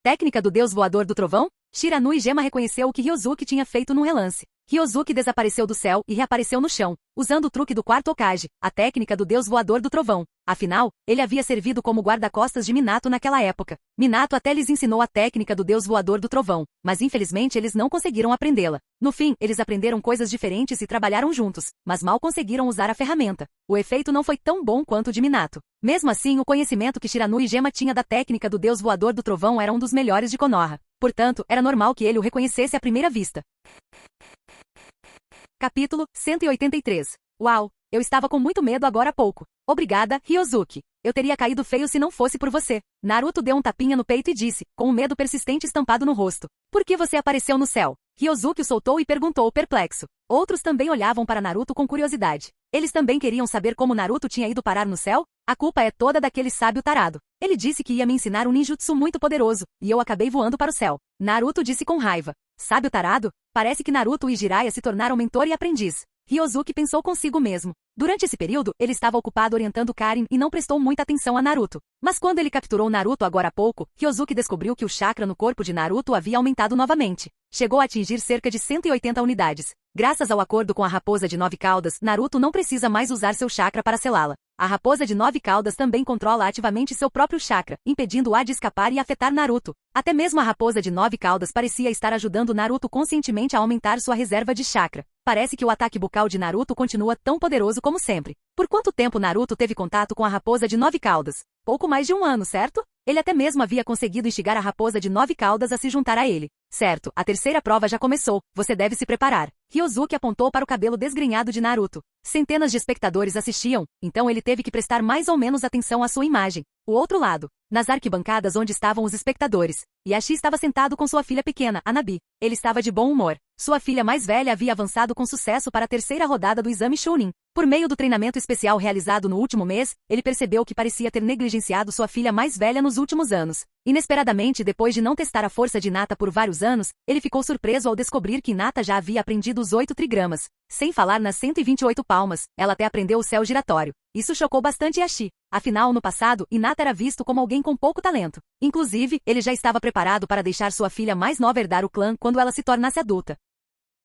S1: Técnica do Deus Voador do Trovão? Shiranui Gema reconheceu o que Ryozuki tinha feito num relance. Ryozuki desapareceu do céu e reapareceu no chão, usando o truque do quarto Hokage, a técnica do Deus Voador do Trovão. Afinal, ele havia servido como guarda-costas de Minato naquela época. Minato até lhes ensinou a técnica do Deus Voador do Trovão, mas infelizmente eles não conseguiram aprendê-la. No fim, eles aprenderam coisas diferentes e trabalharam juntos, mas mal conseguiram usar a ferramenta. O efeito não foi tão bom quanto o de Minato. Mesmo assim, o conhecimento que Shiranui Gema tinha da técnica do Deus Voador do Trovão era um dos melhores de Konoha. Portanto, era normal que ele o reconhecesse à primeira vista. Capítulo 183. Uau! Eu estava com muito medo agora há pouco. Obrigada, Ryozuki. Eu teria caído feio se não fosse por você. Naruto deu um tapinha no peito e disse, com um medo persistente estampado no rosto. Por que você apareceu no céu? Ryozuki o soltou e perguntou perplexo. Outros também olhavam para Naruto com curiosidade. Eles também queriam saber como Naruto tinha ido parar no céu? A culpa é toda daquele sábio tarado. Ele disse que ia me ensinar um ninjutsu muito poderoso, e eu acabei voando para o céu. Naruto disse com raiva. Sábio tarado? Parece que Naruto e Jiraiya se tornaram mentor e aprendiz. Ryozuki pensou consigo mesmo. Durante esse período, ele estava ocupado orientando Karin e não prestou muita atenção a Naruto. Mas quando ele capturou Naruto agora há pouco, Ryozuki descobriu que o chakra no corpo de Naruto havia aumentado novamente. Chegou a atingir cerca de 180 unidades. Graças ao acordo com a raposa de 9 caudas, Naruto não precisa mais usar seu chakra para selá-la. A raposa de 9 caudas também controla ativamente seu próprio chakra, impedindo-a de escapar e afetar Naruto. Até mesmo a raposa de 9 caudas parecia estar ajudando Naruto conscientemente a aumentar sua reserva de chakra. Parece que o ataque bucal de Naruto continua tão poderoso como sempre. Por quanto tempo Naruto teve contato com a raposa de 9 caudas? Pouco mais de 1 ano, certo? Ele até mesmo havia conseguido instigar a raposa de 9 caudas a se juntar a ele. Certo, a terceira prova já começou, você deve se preparar. Ryozuki apontou para o cabelo desgrenhado de Naruto. Centenas de espectadores assistiam, então ele teve que prestar mais ou menos atenção à sua imagem. O outro lado, nas arquibancadas onde estavam os espectadores, Yashi estava sentado com sua filha pequena, Anabi. Ele estava de bom humor. Sua filha mais velha havia avançado com sucesso para a terceira rodada do exame Chunin. Por meio do treinamento especial realizado no último mês, ele percebeu que parecia ter negligenciado sua filha mais velha nos últimos anos. Inesperadamente, depois de não testar a força de Hinata por vários anos, ele ficou surpreso ao descobrir que Hinata já havia aprendido os 8 trigramas. Sem falar nas 128 palmas, ela até aprendeu o céu giratório. Isso chocou bastante Yashi. Afinal, no passado, Hinata era visto como alguém com pouco talento. Inclusive, ele já estava preparado para deixar sua filha mais nova herdar o clã quando ela se tornasse adulta.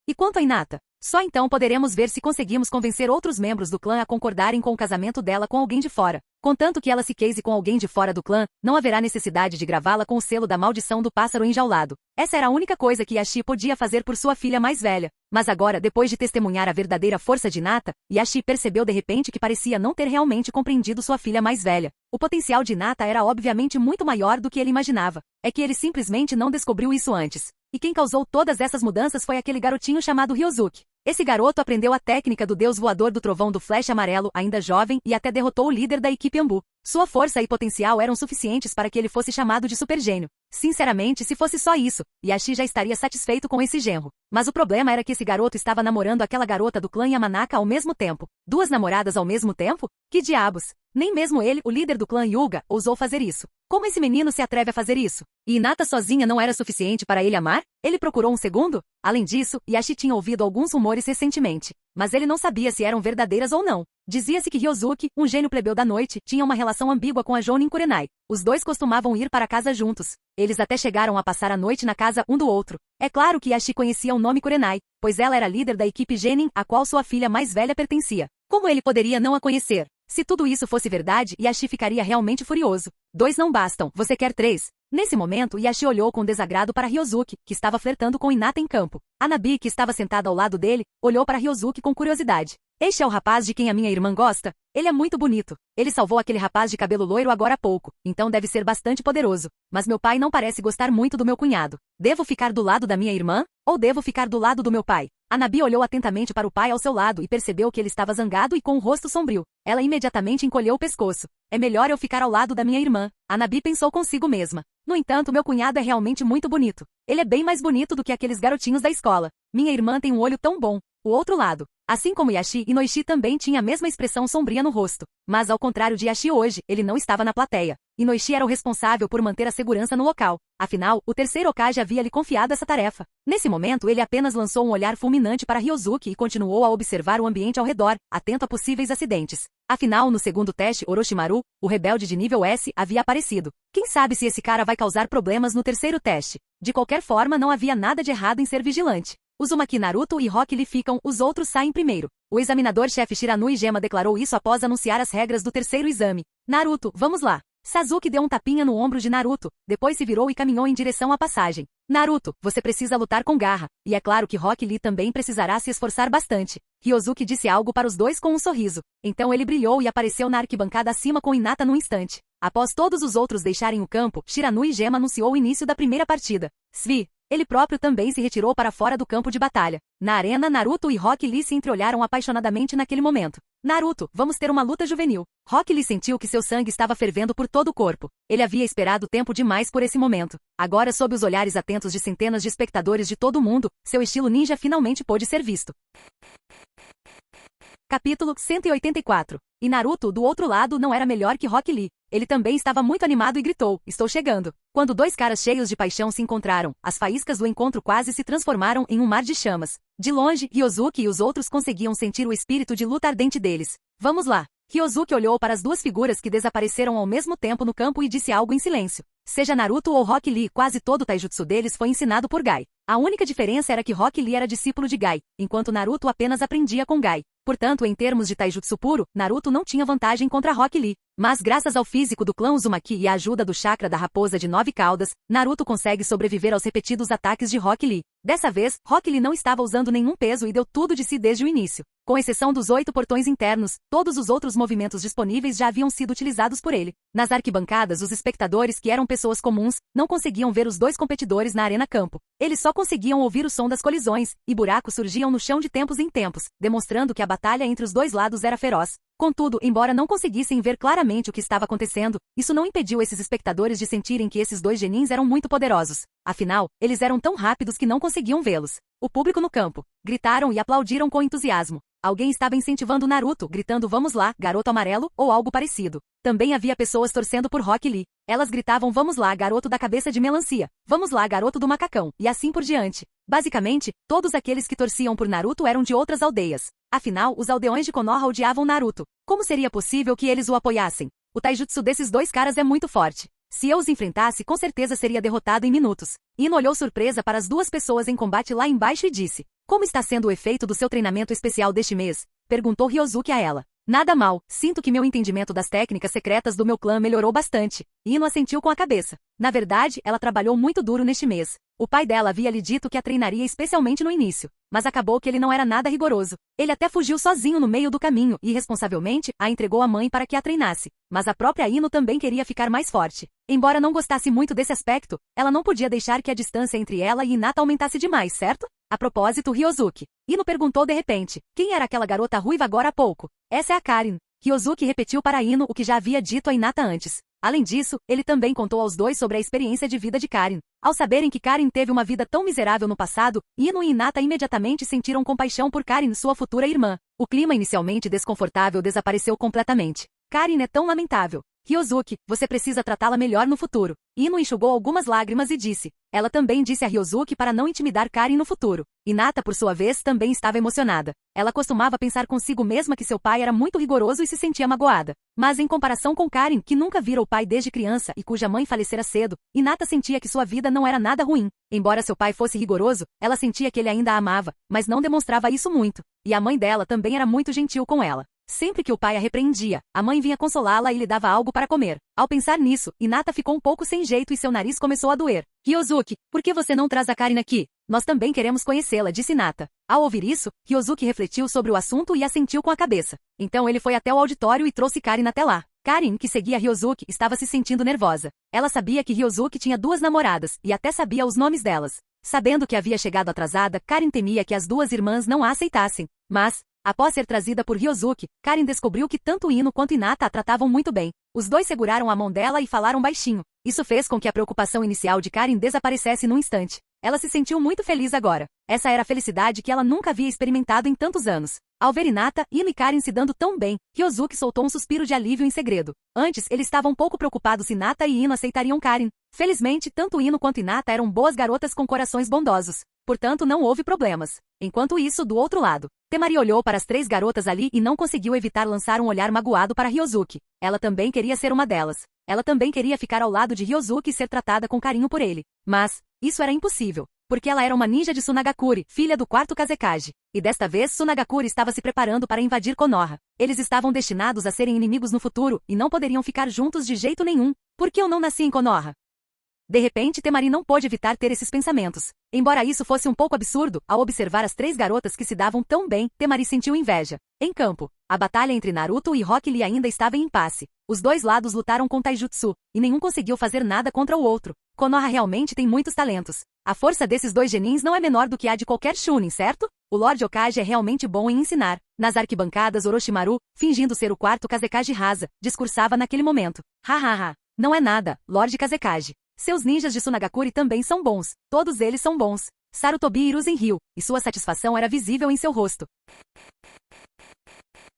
S1: E quanto a Hinata? Só então poderemos ver se conseguimos convencer outros membros do clã a concordarem com o casamento dela com alguém de fora. Contanto que ela se case com alguém de fora do clã, não haverá necessidade de gravá-la com o selo da maldição do pássaro enjaulado. Essa era a única coisa que Yashi podia fazer por sua filha mais velha. Mas agora, depois de testemunhar a verdadeira força de Hinata, Yashi percebeu de repente que parecia não ter realmente compreendido sua filha mais velha. O potencial de Hinata era obviamente muito maior do que ele imaginava. É que ele simplesmente não descobriu isso antes. E quem causou todas essas mudanças foi aquele garotinho chamado Ryozuki. Esse garoto aprendeu a técnica do deus voador do trovão do flash amarelo ainda jovem e até derrotou o líder da equipe Ambu. Sua força e potencial eram suficientes para que ele fosse chamado de super gênio. Sinceramente, se fosse só isso, Yashi já estaria satisfeito com esse genro. Mas o problema era que esse garoto estava namorando aquela garota do clã Yamanaka ao mesmo tempo. 2 namoradas ao mesmo tempo? Que diabos! Nem mesmo ele, o líder do clã Hyuga, ousou fazer isso. Como esse menino se atreve a fazer isso? E Hinata sozinha não era suficiente para ele amar? Ele procurou um segundo? Além disso, Yashi tinha ouvido alguns rumores recentemente. Mas ele não sabia se eram verdadeiras ou não. Dizia-se que Ryozuki, um gênio plebeu da noite, tinha uma relação ambígua com a Jounin Kurenai. Os dois costumavam ir para casa juntos. Eles até chegaram a passar a noite na casa um do outro. É claro que Yashi conhecia o nome Kurenai, pois ela era líder da equipe Genin, a qual sua filha mais velha pertencia. Como ele poderia não a conhecer? Se tudo isso fosse verdade, Yashi ficaria realmente furioso. 2 não bastam, você quer 3? Nesse momento, Yashi olhou com desagrado para Ryozuki, que estava flertando com Hinata em campo. Anabi, que estava sentada ao lado dele, olhou para Ryozuki com curiosidade. Este é o rapaz de quem a minha irmã gosta? Ele é muito bonito. Ele salvou aquele rapaz de cabelo loiro agora há pouco, então deve ser bastante poderoso. Mas meu pai não parece gostar muito do meu cunhado. Devo ficar do lado da minha irmã? Ou devo ficar do lado do meu pai? Anabi olhou atentamente para o pai ao seu lado e percebeu que ele estava zangado e com o rosto sombrio. Ela imediatamente encolheu o pescoço. É melhor eu ficar ao lado da minha irmã. Anabi pensou consigo mesma. No entanto, meu cunhado é realmente muito bonito. Ele é bem mais bonito do que aqueles garotinhos da escola. Minha irmã tem um olho tão bom. O outro lado. Assim como Yashi, Inoishi também tinha a mesma expressão sombria no rosto. Mas ao contrário de Yashi hoje, ele não estava na plateia. Inoishi era o responsável por manter a segurança no local. Afinal, o terceiro Hokage havia lhe confiado essa tarefa. Nesse momento, ele apenas lançou um olhar fulminante para Ryozuki e continuou a observar o ambiente ao redor, atento a possíveis acidentes. Afinal, no segundo teste, Orochimaru, o rebelde de nível S, havia aparecido. Quem sabe se esse cara vai causar problemas no terceiro teste? De qualquer forma, não havia nada de errado em ser vigilante. Uzumaki Naruto e Rock Lee ficam, os outros saem primeiro. O examinador-chefe Shiranui Gema declarou isso após anunciar as regras do terceiro exame. Naruto, vamos lá. Sasuke deu um tapinha no ombro de Naruto, depois se virou e caminhou em direção à passagem. Naruto, você precisa lutar com garra, e é claro que Rock Lee também precisará se esforçar bastante. Ryozuki disse algo para os dois com um sorriso. Então ele brilhou e apareceu na arquibancada acima com Hinata num instante. Após todos os outros deixarem o campo, Shiranui Gema anunciou o início da primeira partida. Svi. Ele próprio também se retirou para fora do campo de batalha. Na arena, Naruto e Rock Lee se entreolharam apaixonadamente naquele momento. Naruto, vamos ter uma luta juvenil. Rock Lee sentiu que seu sangue estava fervendo por todo o corpo. Ele havia esperado tempo demais por esse momento. Agora, sob os olhares atentos de centenas de espectadores de todo o mundo, seu estilo ninja finalmente pôde ser visto. Capítulo 184. E Naruto, do outro lado, não era melhor que Rock Lee. Ele também estava muito animado e gritou, estou chegando. Quando 2 caras cheios de paixão se encontraram, as faíscas do encontro quase se transformaram em um mar de chamas. De longe, Ryozuki e os outros conseguiam sentir o espírito de luta ardente deles. Vamos lá. Ryozuki olhou para as 2 figuras que desapareceram ao mesmo tempo no campo e disse algo em silêncio. Seja Naruto ou Rock Lee, quase todo o taijutsu deles foi ensinado por Gai. A única diferença era que Rock Lee era discípulo de Gai, enquanto Naruto apenas aprendia com Gai. Portanto, em termos de taijutsu puro, Naruto não tinha vantagem contra Rock Lee. Mas graças ao físico do clã Uzumaki e à ajuda do chakra da raposa de 9 caudas, Naruto consegue sobreviver aos repetidos ataques de Rock Lee. Dessa vez, Rock Lee não estava usando nenhum peso e deu tudo de si desde o início. Com exceção dos 8 portões internos, todos os outros movimentos disponíveis já haviam sido utilizados por ele. Nas arquibancadas, os espectadores, que eram pessoas comuns, não conseguiam ver os 2 competidores na arena campo. Eles só conseguiam ouvir o som das colisões, e buracos surgiam no chão de tempos em tempos, demonstrando que a batalha entre os 2 lados era feroz. Contudo, embora não conseguissem ver claramente o que estava acontecendo, isso não impediu esses espectadores de sentirem que esses 2 genins eram muito poderosos. Afinal, eles eram tão rápidos que não conseguiam vê-los. O público no campo gritaram e aplaudiram com entusiasmo. Alguém estava incentivando Naruto, gritando vamos lá, garoto amarelo, ou algo parecido. Também havia pessoas torcendo por Rock Lee. Elas gritavam vamos lá, garoto da cabeça de melancia. Vamos lá, garoto do macacão, e assim por diante. Basicamente, todos aqueles que torciam por Naruto eram de outras aldeias. Afinal, os aldeões de Konoha odiavam Naruto. Como seria possível que eles o apoiassem? O taijutsu desses 2 caras é muito forte. Se eu os enfrentasse, com certeza seria derrotado em minutos. Ino olhou surpresa para as duas pessoas em combate lá embaixo e disse: Como está sendo o efeito do seu treinamento especial deste mês? Perguntou Ryozuki a ela. Nada mal, sinto que meu entendimento das técnicas secretas do meu clã melhorou bastante. Ino assentiu com a cabeça. Na verdade, ela trabalhou muito duro neste mês. O pai dela havia lhe dito que a treinaria especialmente no início, mas acabou que ele não era nada rigoroso. Ele até fugiu sozinho no meio do caminho e, irresponsavelmente, a entregou à mãe para que a treinasse. Mas a própria Ino também queria ficar mais forte. Embora não gostasse muito desse aspecto, ela não podia deixar que a distância entre ela e Hinata aumentasse demais, certo? A propósito, Ryozuki. Ino perguntou de repente, quem era aquela garota ruiva agora há pouco? Essa é a Karin. Ryozuki repetiu para Ino o que já havia dito a Hinata antes. Além disso, ele também contou aos dois sobre a experiência de vida de Karin. Ao saberem que Karin teve uma vida tão miserável no passado, Ino e Hinata imediatamente sentiram compaixão por Karin, sua futura irmã. O clima inicialmente desconfortável desapareceu completamente. Karin é tão lamentável. Ryozuki, você precisa tratá-la melhor no futuro. Ino enxugou algumas lágrimas e disse. Ela também disse a Ryozuki para não intimidar Karin no futuro. Hinata, por sua vez, também estava emocionada. Ela costumava pensar consigo mesma que seu pai era muito rigoroso e se sentia magoada. Mas em comparação com Karin, que nunca vira o pai desde criança e cuja mãe falecera cedo, Hinata sentia que sua vida não era nada ruim. Embora seu pai fosse rigoroso, ela sentia que ele ainda a amava, mas não demonstrava isso muito. E a mãe dela também era muito gentil com ela. Sempre que o pai a repreendia, a mãe vinha consolá-la e lhe dava algo para comer. Ao pensar nisso, Hinata ficou um pouco sem jeito e seu nariz começou a doer. Ryozuki, por que você não traz a Karin aqui? Nós também queremos conhecê-la, disse Hinata. Ao ouvir isso, Ryozuki refletiu sobre o assunto e assentiu com a cabeça. Então ele foi até o auditório e trouxe Karin até lá. Karin, que seguia Ryozuki, estava se sentindo nervosa. Ela sabia que Ryozuki tinha duas namoradas, e até sabia os nomes delas. Sabendo que havia chegado atrasada, Karin temia que as duas irmãs não a aceitassem. Mas, após ser trazida por Ryozuki, Karin descobriu que tanto Ino quanto Hinata a tratavam muito bem. Os dois seguraram a mão dela e falaram baixinho. Isso fez com que a preocupação inicial de Karin desaparecesse num instante. Ela se sentiu muito feliz agora. Essa era a felicidade que ela nunca havia experimentado em tantos anos. Ao ver Hinata, Ino e Karin se dando tão bem, Ryozuki soltou um suspiro de alívio em segredo. Antes, ele estava um pouco preocupado se Hinata e Ino aceitariam Karin. Felizmente, tanto Ino quanto Hinata eram boas garotas com corações bondosos. Portanto, não houve problemas. Enquanto isso, do outro lado, Temari olhou para as três garotas ali e não conseguiu evitar lançar um olhar magoado para Ryozuki. Ela também queria ser uma delas. Ela também queria ficar ao lado de Ryozuki e ser tratada com carinho por ele. Mas, isso era impossível. Porque ela era uma ninja de Tsunagakure, filha do quarto Kazekage. E desta vez Tsunagakure estava se preparando para invadir Konoha. Eles estavam destinados a serem inimigos no futuro, e não poderiam ficar juntos de jeito nenhum. Por que eu não nasci em Konoha? De repente Temari não pôde evitar ter esses pensamentos. Embora isso fosse um pouco absurdo, ao observar as três garotas que se davam tão bem, Temari sentiu inveja. Em campo, a batalha entre Naruto e Rock Lee ainda estava em impasse. Os dois lados lutaram com Taijutsu, e nenhum conseguiu fazer nada contra o outro. Konoha realmente tem muitos talentos. A força desses dois genins não é menor do que a de qualquer Chunin, certo? O Lord Hokage é realmente bom em ensinar. Nas arquibancadas, Orochimaru, fingindo ser o quarto Kazekage Rasa, discursava naquele momento. Hahaha. Não é nada, Lord Kazekage. Seus ninjas de Tsunagakure também são bons. Todos eles são bons. Sarutobi Hiruzen riu, e sua satisfação era visível em seu rosto.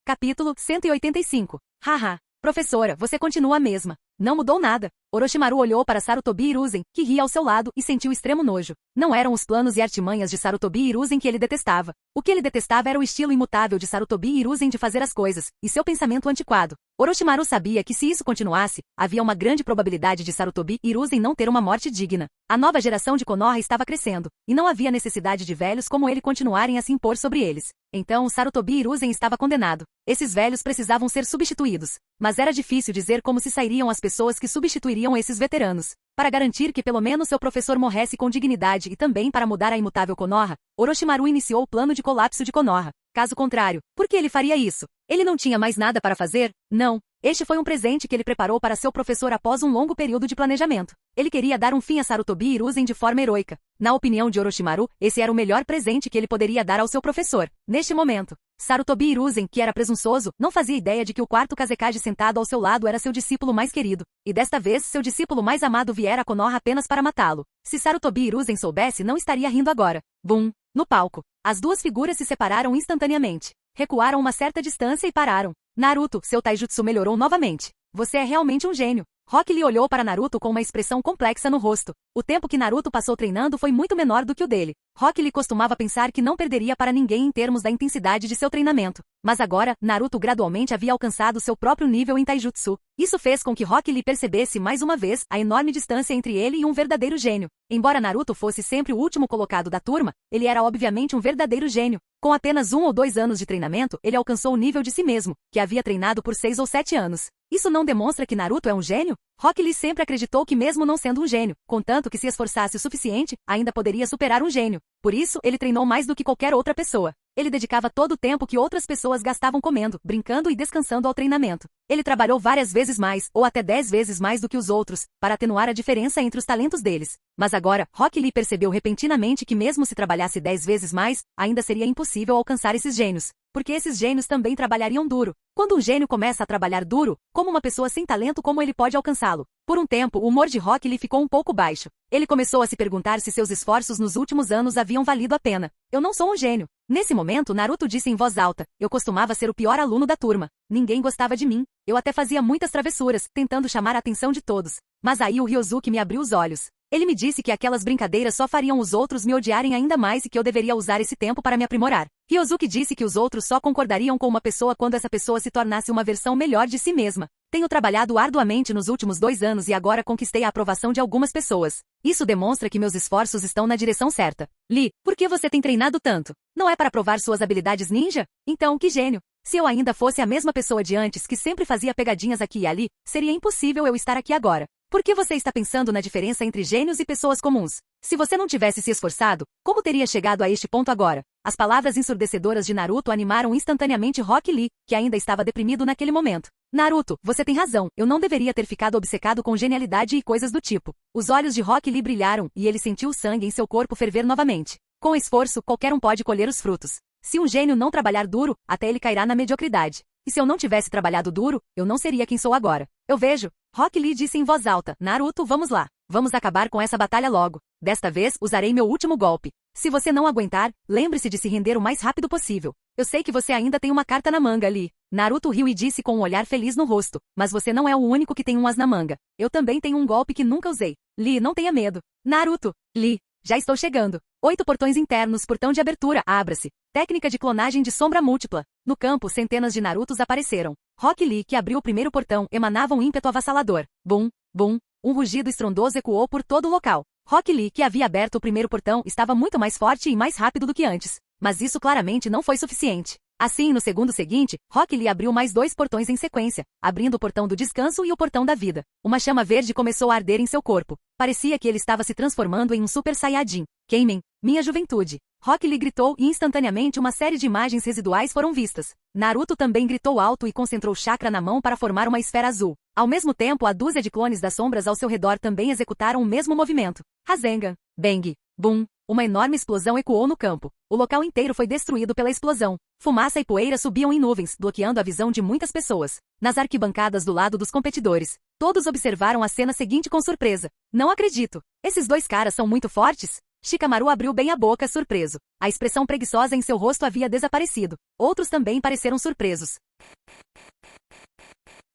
S1: Capítulo 185. Haha. Professora, você continua a mesma. Não mudou nada. Orochimaru olhou para Sarutobi Hiruzen, que ria ao seu lado, e sentiu extremo nojo. Não eram os planos e artimanhas de Sarutobi Hiruzen que ele detestava. O que ele detestava era o estilo imutável de Sarutobi Hiruzen de fazer as coisas, e seu pensamento antiquado. Orochimaru sabia que se isso continuasse, havia uma grande probabilidade de Sarutobi Hiruzen não ter uma morte digna. A nova geração de Konoha estava crescendo, e não havia necessidade de velhos como ele continuarem a se impor sobre eles. Então Sarutobi Hiruzen estava condenado. Esses velhos precisavam ser substituídos. Mas era difícil dizer como se sairiam as pessoas que substituiriam esses veteranos. Para garantir que pelo menos seu professor morresse com dignidade e também para mudar a imutável Konoha, Orochimaru iniciou o plano de colapso de Konoha. Caso contrário, por que ele faria isso? Ele não tinha mais nada para fazer? Não. Este foi um presente que ele preparou para seu professor após um longo período de planejamento. Ele queria dar um fim a Sarutobi Hiruzen de forma heroica. Na opinião de Orochimaru, esse era o melhor presente que ele poderia dar ao seu professor. Neste momento, Sarutobi Hiruzen, que era presunçoso, não fazia ideia de que o quarto Kazekage sentado ao seu lado era seu discípulo mais querido. E desta vez, seu discípulo mais amado viera a Konoha apenas para matá-lo. Se Sarutobi Hiruzen soubesse, não estaria rindo agora. Bum! No palco, as duas figuras se separaram instantaneamente. Recuaram uma certa distância e pararam. Naruto, seu taijutsu melhorou novamente. Você é realmente um gênio. Rock Lee olhou para Naruto com uma expressão complexa no rosto. O tempo que Naruto passou treinando foi muito menor do que o dele. Rock Lee costumava pensar que não perderia para ninguém em termos da intensidade de seu treinamento. Mas agora, Naruto gradualmente havia alcançado seu próprio nível em Taijutsu. Isso fez com que Rock Lee percebesse mais uma vez a enorme distância entre ele e um verdadeiro gênio. Embora Naruto fosse sempre o último colocado da turma, ele era obviamente um verdadeiro gênio. Com apenas 1 ou 2 anos de treinamento, ele alcançou o nível de si mesmo, que havia treinado por 6 ou 7 anos. Isso não demonstra que Naruto é um gênio? Rock Lee sempre acreditou que mesmo não sendo um gênio, contanto que se esforçasse o suficiente, ainda poderia superar um gênio. Por isso, ele treinou mais do que qualquer outra pessoa. Ele dedicava todo o tempo que outras pessoas gastavam comendo, brincando e descansando ao treinamento. Ele trabalhou várias vezes mais, ou até 10 vezes mais do que os outros, para atenuar a diferença entre os talentos deles. Mas agora, Rock Lee percebeu repentinamente que mesmo se trabalhasse 10 vezes mais, ainda seria impossível alcançar esses gênios. Porque esses gênios também trabalhariam duro. Quando um gênio começa a trabalhar duro, como uma pessoa sem talento, como ele pode alcançá-lo? Por um tempo, o humor de Rock Lee ficou um pouco baixo. Ele começou a se perguntar se seus esforços nos últimos anos haviam valido a pena. Eu não sou um gênio. Nesse momento, Naruto disse em voz alta, eu costumava ser o pior aluno da turma. Ninguém gostava de mim. Eu até fazia muitas travessuras, tentando chamar a atenção de todos. Mas aí o Ryozuki me abriu os olhos. Ele me disse que aquelas brincadeiras só fariam os outros me odiarem ainda mais e que eu deveria usar esse tempo para me aprimorar. Ryozuki disse que os outros só concordariam com uma pessoa quando essa pessoa se tornasse uma versão melhor de si mesma. Tenho trabalhado arduamente nos últimos 2 anos e agora conquistei a aprovação de algumas pessoas. Isso demonstra que meus esforços estão na direção certa. Lee, por que você tem treinado tanto? Não é para provar suas habilidades ninja? Então, que gênio! Se eu ainda fosse a mesma pessoa de antes que sempre fazia pegadinhas aqui e ali, seria impossível eu estar aqui agora. Por que você está pensando na diferença entre gênios e pessoas comuns? Se você não tivesse se esforçado, como teria chegado a este ponto agora? As palavras ensurdecedoras de Naruto animaram instantaneamente Rock Lee, que ainda estava deprimido naquele momento. Naruto, você tem razão, eu não deveria ter ficado obcecado com genialidade e coisas do tipo. Os olhos de Rock Lee brilharam, e ele sentiu o sangue em seu corpo ferver novamente. Com esforço, qualquer um pode colher os frutos. Se um gênio não trabalhar duro, até ele cairá na mediocridade. E se eu não tivesse trabalhado duro, eu não seria quem sou agora. Eu vejo. Rock Lee disse em voz alta, Naruto, vamos lá. Vamos acabar com essa batalha logo. Desta vez, usarei meu último golpe. Se você não aguentar, lembre-se de se render o mais rápido possível. Eu sei que você ainda tem uma carta na manga, Lee. Naruto riu e disse com um olhar feliz no rosto, mas você não é o único que tem um as na manga. Eu também tenho um golpe que nunca usei. Lee, não tenha medo. Naruto. Lee. Já estou chegando. 8 portões internos, portão de abertura, abra-se. Técnica de clonagem de sombra múltipla. No campo, centenas de Narutos apareceram. Rock Lee, que abriu o primeiro portão, emanava um ímpeto avassalador. Bum, bum. Um rugido estrondoso ecoou por todo o local. Rock Lee, que havia aberto o primeiro portão, estava muito mais forte e mais rápido do que antes. Mas isso claramente não foi suficiente. Assim, no segundo seguinte, Rock Lee abriu mais 2 portões em sequência, abrindo o portão do descanso e o portão da vida. Uma chama verde começou a arder em seu corpo. Parecia que ele estava se transformando em um Super Saiyajin. Queimem, minha juventude. Rock Lee gritou e instantaneamente uma série de imagens residuais foram vistas. Naruto também gritou alto e concentrou chakra na mão para formar uma esfera azul. Ao mesmo tempo, a dúzia de clones das sombras ao seu redor também executaram o mesmo movimento. Rasengan. Bang. Boom. Uma enorme explosão ecoou no campo. O local inteiro foi destruído pela explosão. Fumaça e poeira subiam em nuvens, bloqueando a visão de muitas pessoas. Nas arquibancadas do lado dos competidores, todos observaram a cena seguinte com surpresa. Não acredito. Esses 2 caras são muito fortes? Shikamaru abriu bem a boca, surpreso. A expressão preguiçosa em seu rosto havia desaparecido. Outros também pareceram surpresos.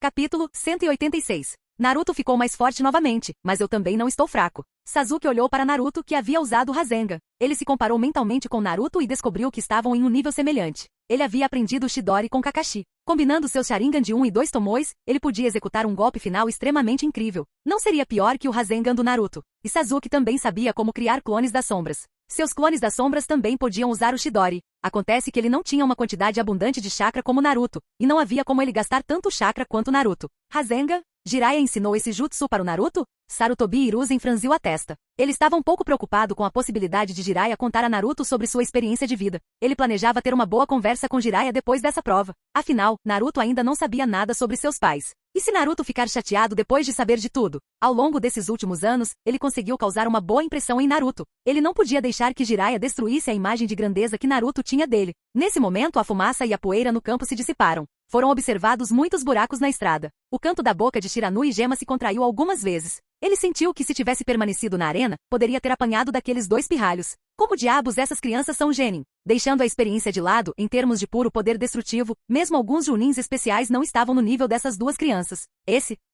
S1: Capítulo 186. Naruto ficou mais forte novamente, mas eu também não estou fraco. Sasuke olhou para Naruto, que havia usado o Rasengan. Ele se comparou mentalmente com Naruto e descobriu que estavam em um nível semelhante. Ele havia aprendido o Chidori com Kakashi. Combinando seus Sharingan de 1 e 2 Tomoes, ele podia executar um golpe final extremamente incrível. Não seria pior que o Rasengan do Naruto. E Sasuke também sabia como criar clones das sombras. Seus clones das sombras também podiam usar o Chidori. Acontece que ele não tinha uma quantidade abundante de chakra como Naruto, e não havia como ele gastar tanto chakra quanto Naruto. Rasengan? Jiraiya ensinou esse jutsu para o Naruto? Sarutobi Hiruzen franziu a testa. Ele estava um pouco preocupado com a possibilidade de Jiraiya contar a Naruto sobre sua experiência de vida. Ele planejava ter uma boa conversa com Jiraiya depois dessa prova. Afinal, Naruto ainda não sabia nada sobre seus pais. E se Naruto ficar chateado depois de saber de tudo? Ao longo desses últimos anos, ele conseguiu causar uma boa impressão em Naruto. Ele não podia deixar que Jiraiya destruísse a imagem de grandeza que Naruto tinha dele. Nesse momento, a fumaça e a poeira no campo se dissiparam. Foram observados muitos buracos na estrada. O canto da boca de Shiranui Gema se contraiu algumas vezes. Ele sentiu que se tivesse permanecido na arena, poderia ter apanhado daqueles dois pirralhos. Como diabos essas crianças são Genin? Deixando a experiência de lado, em termos de puro poder destrutivo, mesmo alguns Junins especiais não estavam no nível dessas duas crianças.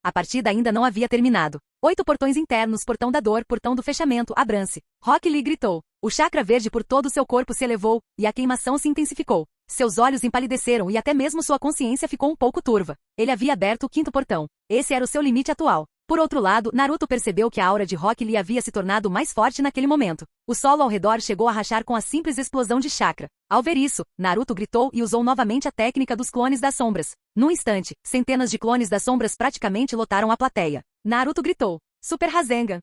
S1: A partida ainda não havia terminado. 8 portões internos, portão da dor, portão do fechamento, abram-se. Rock Lee gritou. O chakra verde por todo o seu corpo se elevou, e a queimação se intensificou. Seus olhos empalideceram e até mesmo sua consciência ficou um pouco turva. Ele havia aberto o 5º portão. Esse era o seu limite atual. Por outro lado, Naruto percebeu que a aura de Rock Lee havia se tornado mais forte naquele momento. O solo ao redor chegou a rachar com a simples explosão de chakra. Ao ver isso, Naruto gritou e usou novamente a técnica dos clones das sombras. Num instante, centenas de clones das sombras praticamente lotaram a plateia. Naruto gritou. Super Rasengan.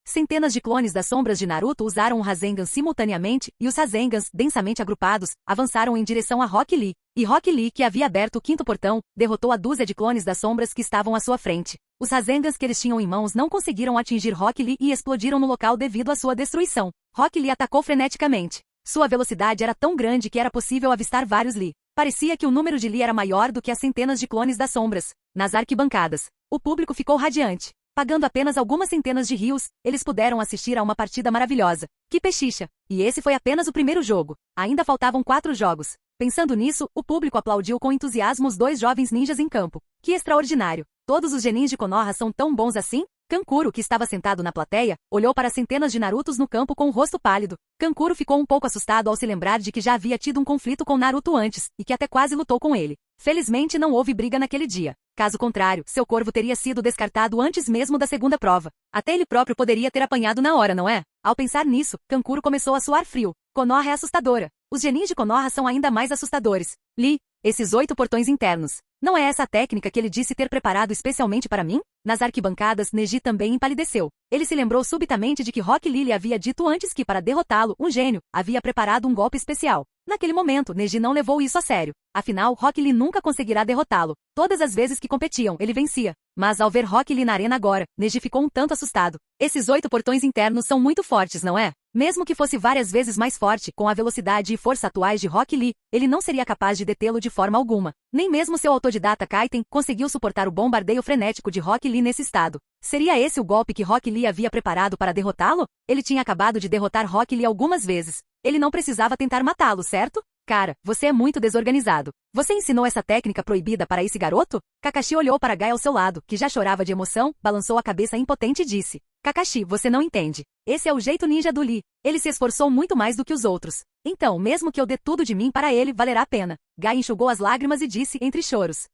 S1: Centenas de clones das sombras de Naruto usaram o Rasengan simultaneamente, e os Rasengans, densamente agrupados, avançaram em direção a Rock Lee. E Rock Lee, que havia aberto o 5º portão, derrotou a dúzia de clones das sombras que estavam à sua frente. Os Rasengans que eles tinham em mãos não conseguiram atingir Rock Lee e explodiram no local devido à sua destruição. Rock Lee atacou freneticamente. Sua velocidade era tão grande que era possível avistar vários Lee. Parecia que o número de Lee era maior do que as centenas de clones das sombras. Nas arquibancadas, o público ficou radiante. Pagando apenas algumas centenas de rios, eles puderam assistir a uma partida maravilhosa. Que pechicha! E esse foi apenas o primeiro jogo. Ainda faltavam 4 jogos. Pensando nisso, o público aplaudiu com entusiasmo os 2 jovens ninjas em campo. Que extraordinário! Todos os genins de Konoha são tão bons assim? Kankuro, que estava sentado na plateia, olhou para centenas de Narutos no campo com o rosto pálido. Kankuro ficou um pouco assustado ao se lembrar de que já havia tido um conflito com Naruto antes, e que até quase lutou com ele. Felizmente não houve briga naquele dia. Caso contrário, seu corvo teria sido descartado antes mesmo da segunda prova. Até ele próprio poderia ter apanhado na hora, não é? Ao pensar nisso, Kankuro começou a suar frio. Konoha é assustadora. Os genins de Konoha são ainda mais assustadores. Lee, esses 8 portões internos. Não é essa a técnica que ele disse ter preparado especialmente para mim? Nas arquibancadas, Neji também empalideceu. Ele se lembrou subitamente de que Rock Lee lhe havia dito antes que, para derrotá-lo, um gênio, havia preparado um golpe especial. Naquele momento, Neji não levou isso a sério. Afinal, Rock Lee nunca conseguirá derrotá-lo. Todas as vezes que competiam, ele vencia. Mas ao ver Rock Lee na arena agora, Neji ficou um tanto assustado. Esses 8 portões internos são muito fortes, não é? Mesmo que fosse várias vezes mais forte, com a velocidade e força atuais de Rock Lee, ele não seria capaz de detê-lo de forma alguma. Nem mesmo seu autodidata Kaiten conseguiu suportar o bombardeio frenético de Rock Lee nesse estado. Seria esse o golpe que Rock Lee havia preparado para derrotá-lo? Ele tinha acabado de derrotar Rock Lee algumas vezes. Ele não precisava tentar matá-lo, certo? Cara, você é muito desorganizado. Você ensinou essa técnica proibida para esse garoto? Kakashi olhou para Gai ao seu lado, que já chorava de emoção, balançou a cabeça impotente e disse. Kakashi, você não entende. Esse é o jeito ninja do Lee. Ele se esforçou muito mais do que os outros. Então, mesmo que eu dê tudo de mim para ele, valerá a pena. Gai enxugou as lágrimas e disse, entre choros.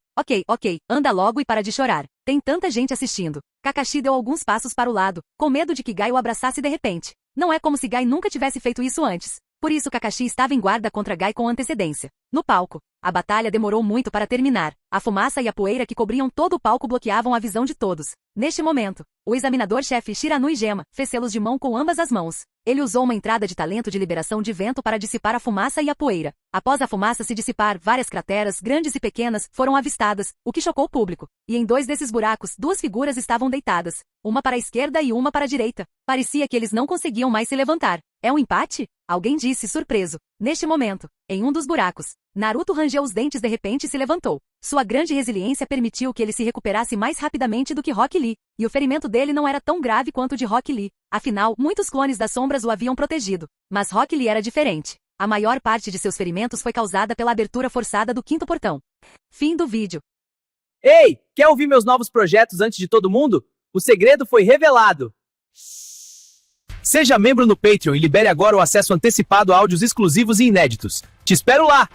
S1: Ok, anda logo e para de chorar. Tem tanta gente assistindo. Kakashi deu alguns passos para o lado, com medo de que Gai o abraçasse de repente. Não é como se Gai nunca tivesse feito isso antes. Por isso Kakashi estava em guarda contra Gai com antecedência. No palco, a batalha demorou muito para terminar. A fumaça e a poeira que cobriam todo o palco bloqueavam a visão de todos. Neste momento, o examinador-chefe Shiranui Gema fez selos de mão com ambas as mãos. Ele usou uma entrada de talento de liberação de vento para dissipar a fumaça e a poeira. Após a fumaça se dissipar, várias crateras, grandes e pequenas, foram avistadas, o que chocou o público. E em 2 desses buracos, 2 figuras estavam deitadas. Uma para a esquerda e uma para a direita. Parecia que eles não conseguiam mais se levantar. É um empate? Alguém disse surpreso. Neste momento, em um dos buracos, Naruto rangeu os dentes de repente e se levantou. Sua grande resiliência permitiu que ele se recuperasse mais rapidamente do que Rock Lee, e o ferimento dele não era tão grave quanto o de Rock Lee. Afinal, muitos clones das sombras o haviam protegido. Mas Rock Lee era diferente. A maior parte de seus ferimentos foi causada pela abertura forçada do 5º portão. Fim do vídeo.
S2: Ei, quer ouvir meus novos projetos antes de todo mundo? O segredo foi revelado. Seja membro no Patreon e libere agora o acesso antecipado a áudios exclusivos e inéditos. Te espero lá!